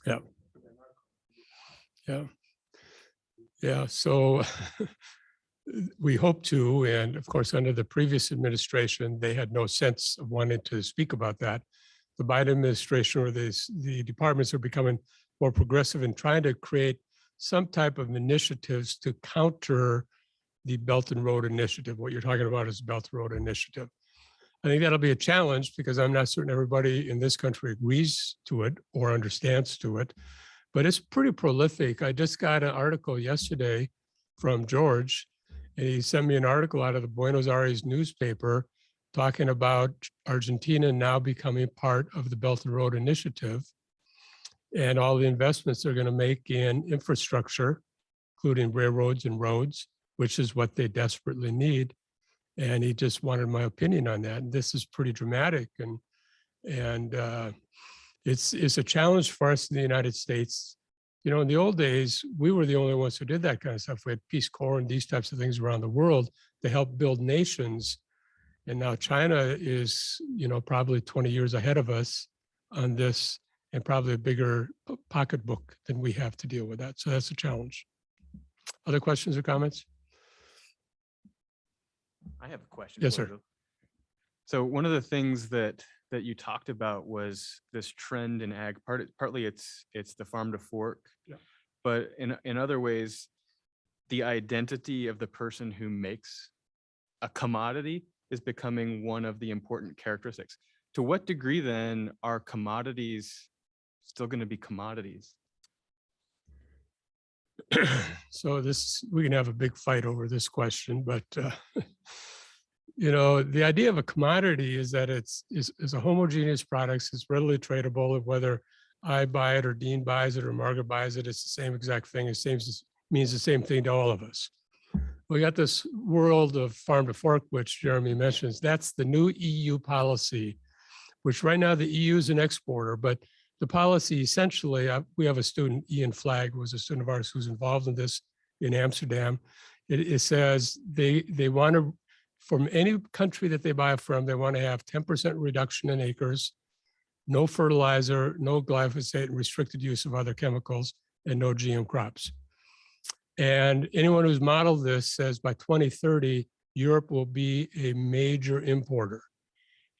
Yeah. Yeah. Yeah. So we hope to, and of course, under the previous administration, they had no sense of wanting to speak about that. the Biden administration or the departments are becoming more progressive in trying to create some type of initiatives to counter the Belt and Road Initiative. What you're talking about is Belt and Road Initiative. I think that'll be a challenge because I'm not certain everybody in this country agrees to it or understands to it, but it's pretty prolific. I just got an article yesterday from George, and he sent me an article out of the Buenos Aires newspaper talking about Argentina now becoming part of the Belt and Road Initiative and all the investments they're going to make in infrastructure, including railroads and roads, which is what they desperately need. And he just wanted my opinion on that. And this is pretty dramatic. And it's a challenge for us in the United States. You know, in the old days, we were the only ones who did that kind of stuff. We had Peace Corps and these types of things around the world to help build nations. And now China is, you know, probably 20 years ahead of us on this and probably a bigger pocketbook than we have to deal with that. So that's a challenge. Other questions or comments? I have a question. Yes, for sir. you. So one of the things that you talked about was this trend in ag. Partly it's the farm to fork, Yeah. but in other ways, the identity of the person who makes a commodity is becoming one of the important characteristics. To what degree then are commodities still going to be commodities? So we can have a big fight over this question, but you know, the idea of a commodity is that it's a homogeneous product. It's readily tradable. Whether I buy it or Dean buys it or Margaret buys it, it's the same exact thing. Means the same thing to all of us. We got this world of farm to fork, which Jeremy mentions. That's the new EU policy, which right now the EU is an exporter, but the policy essentially, we have a student, Ian Flagg, who was a student of ours who's involved in this in Amsterdam. It says they want to, from any country that they buy from, they want to have 10% reduction in acres, no fertilizer, no glyphosate, and restricted use of other chemicals, and no GM crops. And anyone who's modeled this says by 2030, Europe will be a major importer.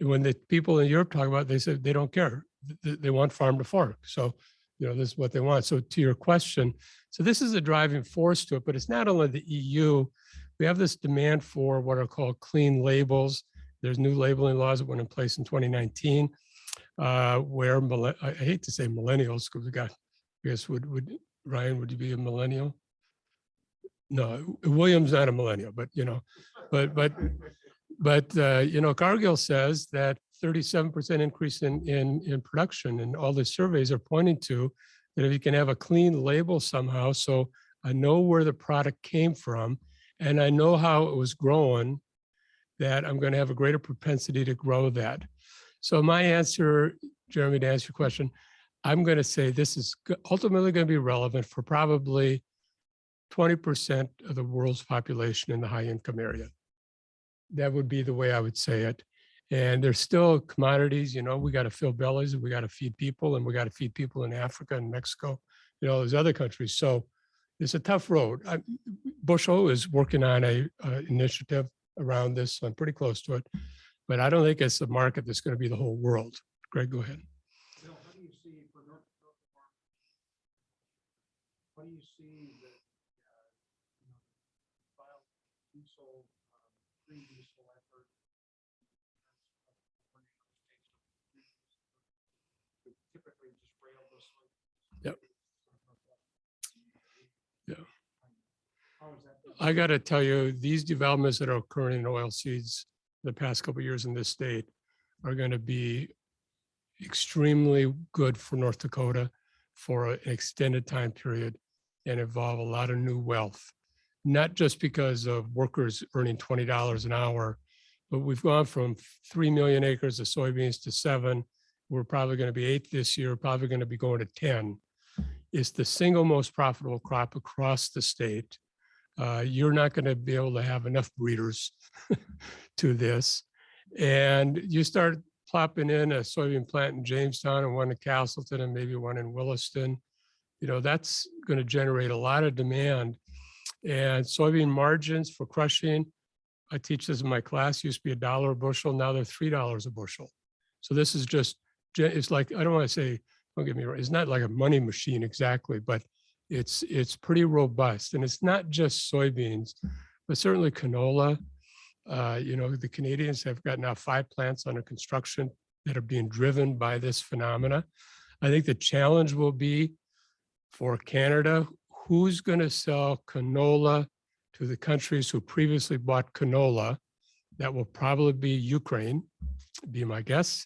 And when the people in Europe talk about it, they said they don't care. They want farm to fork. So, you know, this is what they want. So to your question, so this is a driving force to it, but it's not only the EU. We have this demand for what are called clean labels. There's new labeling laws that went in place in 2019, where I hate to say millennials, because we got, I guess, Ryan, would you be a millennial? No, William's not a millennial, but, you know, but you know, Cargill says that 37% increase in production, and all the surveys are pointing to that if you can have a clean label somehow, so I know where the product came from and I know how it was grown, that I'm going to have a greater propensity to grow that. So my answer, Jeremy, to answer your question, I'm going to say this is ultimately going to be relevant for probably 20% of the world's population in the high income area. That would be the way I would say it. And there's still commodities, you know, we got to fill bellies and we got to feed people, and we got to feed people in Africa and Mexico, you know, those other countries. So it's a tough road. Bushel is working on a initiative around this, so I'm pretty close to it, but I don't think it's a market that's going to be the whole world. Greg, go ahead. Bill, how do you see for North Dakota farm? What do you see that biodiesel, green diesel effort? Typically just rail this way. Yep. Yeah. How is that? I got to tell you, these developments that are occurring in oilseeds the past couple of years in this state are going to be extremely good for North Dakota for an extended time period and involve a lot of new wealth, not just because of workers earning $20 an hour, but we've gone from 3 million acres of soybeans to 7. We're probably going to be 8 this year, probably going to be going to 10. It's the single most profitable crop across the state. You're not going to be able to have enough breeders to this. And you start plopping in a soybean plant in Jamestown and one in Castleton and maybe one in Williston, you know, that's going to generate a lot of demand. And soybean margins for crushing, I teach this in my class, used to be $1 a bushel. Now they're $3 a bushel. So this is just it's like, I don't want to say, don't get me wrong, it's not like a money machine exactly, but it's pretty robust. And it's not just soybeans, but certainly canola. The Canadians have got now 5 plants under construction that are being driven by this phenomena. I think the challenge will be for Canada, who's going to sell canola to the countries who previously bought canola? That will probably be Ukraine, be my guess.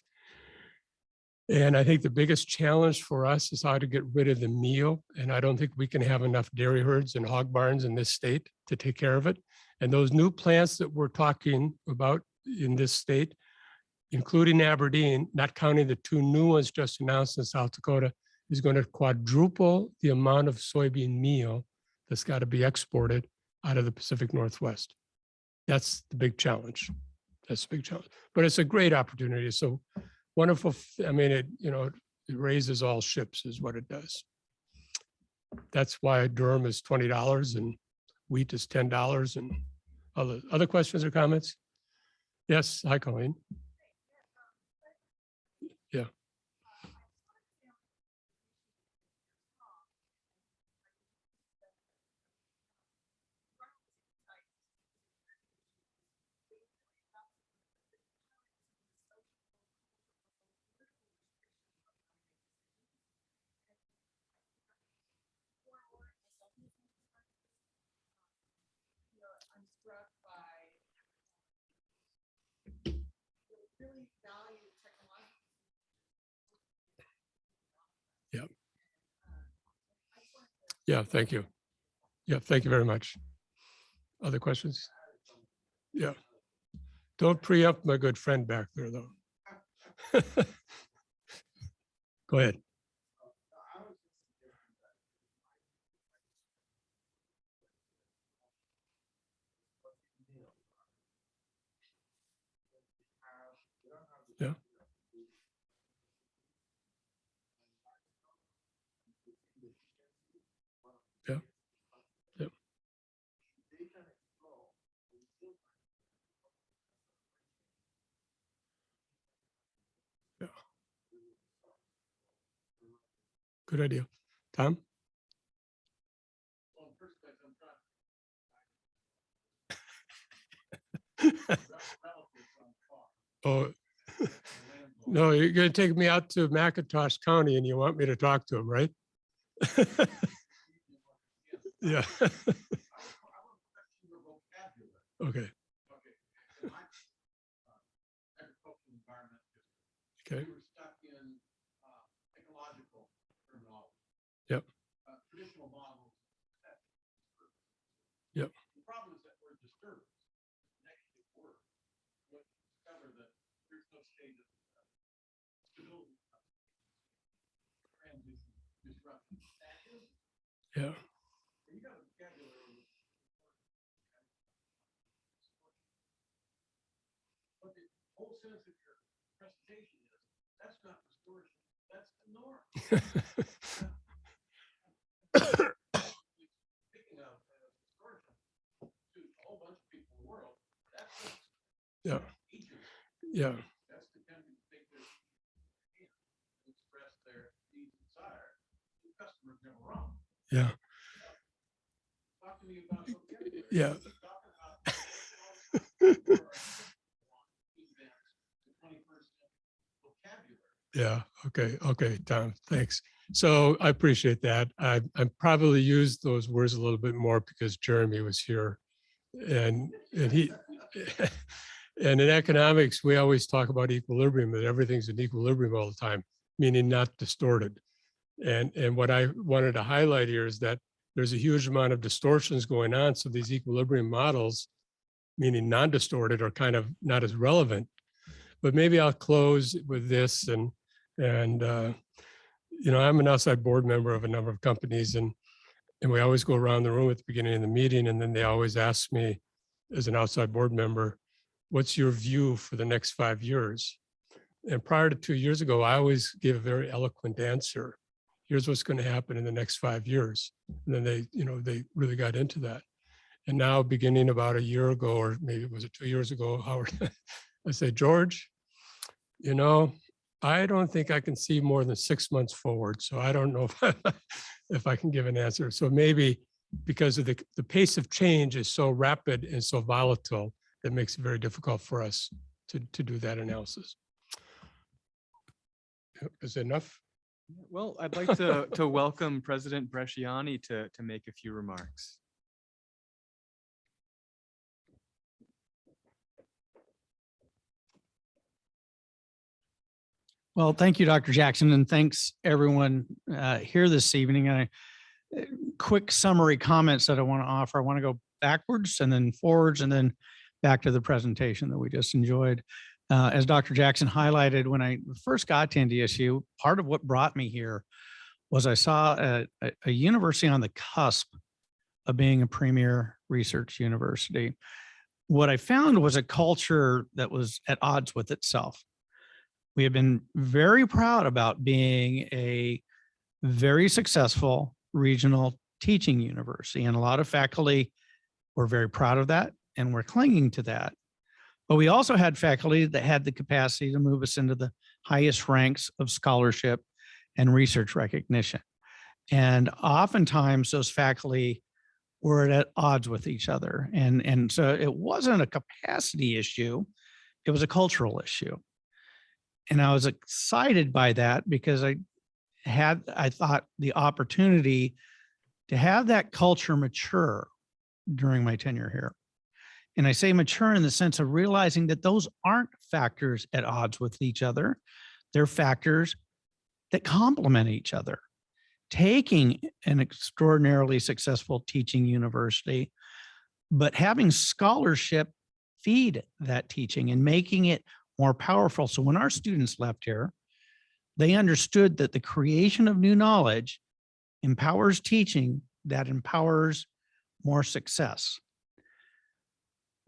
And I think the biggest challenge for us is how to get rid of the meal. And I don't think we can have enough dairy herds and hog barns in this state to take care of it. And those new plants that we're talking about in this state, including Aberdeen, not counting the 2 new ones just announced in South Dakota, is going to quadruple the amount of soybean meal that's got to be exported out of the Pacific Northwest. That's the big challenge. That's the big challenge. But it's a great opportunity. So wonderful. I mean, it raises all ships is what it does. That's why durum is $20 and wheat is $10 and other questions or comments? Yes, hi, Colleen. Yeah. I'm struck by really value technological. Yeah. Yeah, thank you. Yeah, thank you very much. Other questions? Yeah. Don't preempt my good friend back there, though. Go ahead. Yeah. Yeah. Yeah. Yeah. Good idea. Tom? Oh, no, you're going to take me out to McIntosh County and you want me to talk to him, right? Yeah. Okay. Okay. Yep. Yep. The problem is that word disturbance, negative word, what discover that there's no state of stability, transition, disruption. Yeah. You got a vocabulary. But the whole sense of your presentation is that's not distortion, that's the norm. Picking up distortion to a whole bunch of people in the world, that's Yeah. Yeah. that's the country to take their express their needs and desire. The customer's never wrong. Yeah. Talk to me about vocabulary. Yeah. Talk about the 21st vocabulary. Yeah. Okay. Okay, Tom, thanks. So I appreciate that. I probably used those words a little bit more because Jeremy was here and he, and in economics, we always talk about equilibrium, that everything's in equilibrium all the time, meaning not distorted. And what I wanted to highlight here is that there's a huge amount of distortions going on. So these equilibrium models, meaning non-distorted, are kind of not as relevant. But maybe I'll close with this. And I'm an outside board member of a number of companies, and we always go around the room at the beginning of the meeting, and then they always ask me, as an outside board member, what's your view for the next 5 years? And prior to 2 years ago, I always give a very eloquent answer. Here's what's going to happen in the next 5 years. And then they really got into that. And now, beginning about a year ago, or maybe it was 2 years ago, Howard, I say, George, I don't think I can see more than 6 months forward. So I don't know if I can give an answer. So maybe because of the pace of change is so rapid and so volatile, that makes it very difficult for us to do that analysis. Is it enough? Well, I'd like to welcome President Bresciani to make a few remarks. Well, thank you, Dr. Jackson, and thanks everyone here this evening. Quick summary comments that I want to offer. I want to go backwards and then forwards and then back to the presentation that we just enjoyed. As Dr. Jackson highlighted, when I first got to NDSU, part of what brought me here was I saw a university on the cusp of being a premier research university. What I found was a culture that was at odds with itself. We have been very proud about being a very successful regional teaching university, and a lot of faculty were very proud of that, and we're clinging to that. But we also had faculty that had the capacity to move us into the highest ranks of scholarship and research recognition. And oftentimes those faculty were at odds with each other. And so it wasn't a capacity issue, it was a cultural issue. And I was excited by that because I thought the opportunity to have that culture mature during my tenure here. And I say mature in the sense of realizing that those aren't factors at odds with each other. They're factors that complement each other. Taking an extraordinarily successful teaching university, but having scholarship feed that teaching and making it more powerful. So when our students left here, they understood that the creation of new knowledge empowers teaching that empowers more success.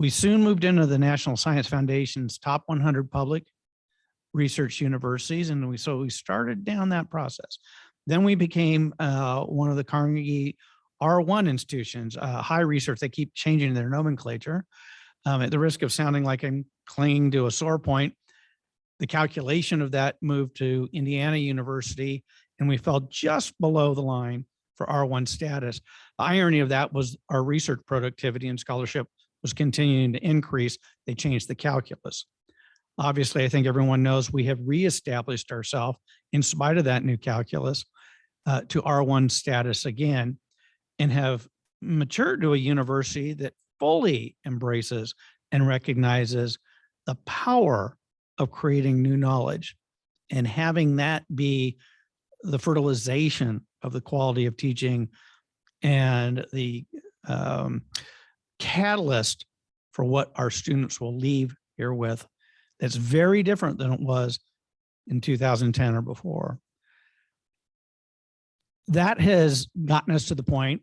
We soon moved into the National Science Foundation's top 100 public research universities, and we started down that process. Then we became one of the Carnegie R1 institutions, high research. They keep changing their nomenclature. At the risk of sounding like I'm clinging to a sore point, the calculation of that moved to Indiana University, and we fell just below the line for R1 status. The irony of that was our research productivity and scholarship was continuing to increase. They changed the calculus. Obviously, I think everyone knows we have reestablished ourselves in spite of that new calculus to R1 status again, and have matured to a university that fully embraces and recognizes the power of creating new knowledge and having that be the fertilization of the quality of teaching and the catalyst for what our students will leave here with. That's very different than it was in 2010 or before. That has gotten us to the point,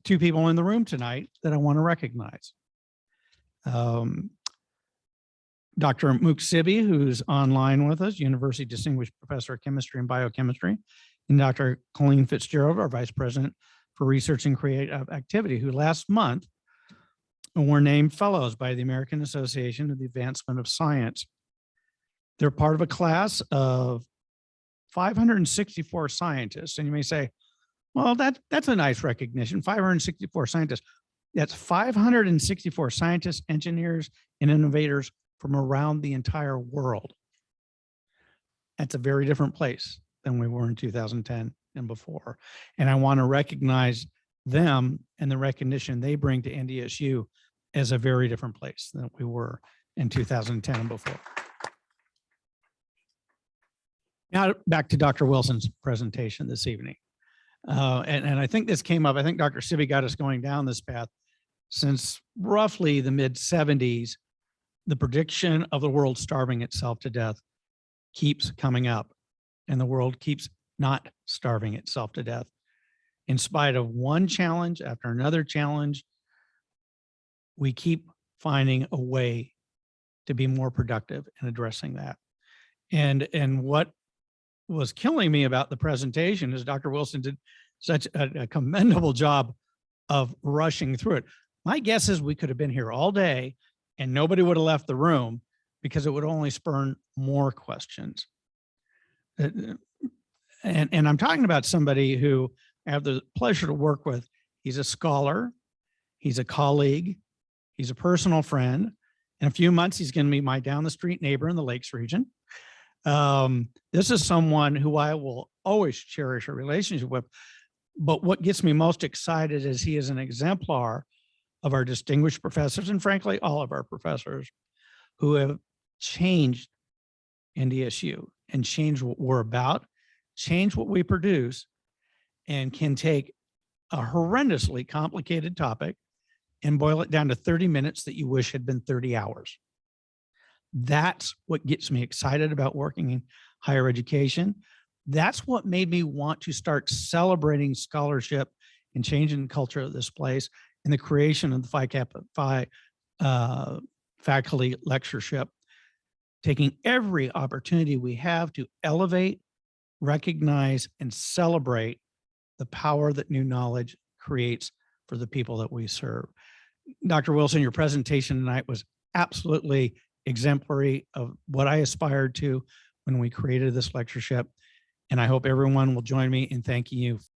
two people in the room tonight that I want to recognize. Dr. Muksibi, who's online with us, University Distinguished Professor of Chemistry and Biochemistry, and Dr. Colleen Fitzgerald, our Vice President for Research and Creative Activity, who last month were named fellows by the American Association of the Advancement of Science. They're part of a class of 564 scientists. And you may say, well, that's a nice recognition, 564 scientists. That's 564 scientists, engineers, and innovators from around the entire world. That's a very different place than we were in 2010 and before. And I want to recognize them and the recognition they bring to NDSU as a very different place than we were in 2010 and before. Now back to Dr. Wilson's presentation this evening. And I think this came up, I think Dr. Sibi got us going down this path since roughly the mid 70s. The prediction of the world starving itself to death keeps coming up, and the world keeps not starving itself to death. In spite of one challenge after another challenge, we keep finding a way to be more productive in addressing that. And what was killing me about the presentation is Dr. Wilson did such a commendable job of rushing through it. My guess is we could have been here all day and nobody would have left the room because it would only spurn more questions. And I'm talking about somebody who I have the pleasure to work with. He's a scholar, he's a colleague, he's a personal friend. In a few months, he's going to be my down the street neighbor in the Lakes region. This is someone who I will always cherish a relationship with. But what gets me most excited is he is an exemplar of our distinguished professors, and frankly, all of our professors who have changed NDSU and changed what we're about, changed what we produce, and can take a horrendously complicated topic and boil it down to 30 minutes that you wish had been 30 hours. That's what gets me excited about working in higher education. That's what made me want to start celebrating scholarship and changing the culture of this place and the creation of the Phi Kappa Phi faculty lectureship, taking every opportunity we have to elevate, recognize, and celebrate the power that new knowledge creates for the people that we serve. Dr. Wilson, your presentation tonight was absolutely exemplary of what I aspired to when we created this lectureship. And I hope everyone will join me in thanking you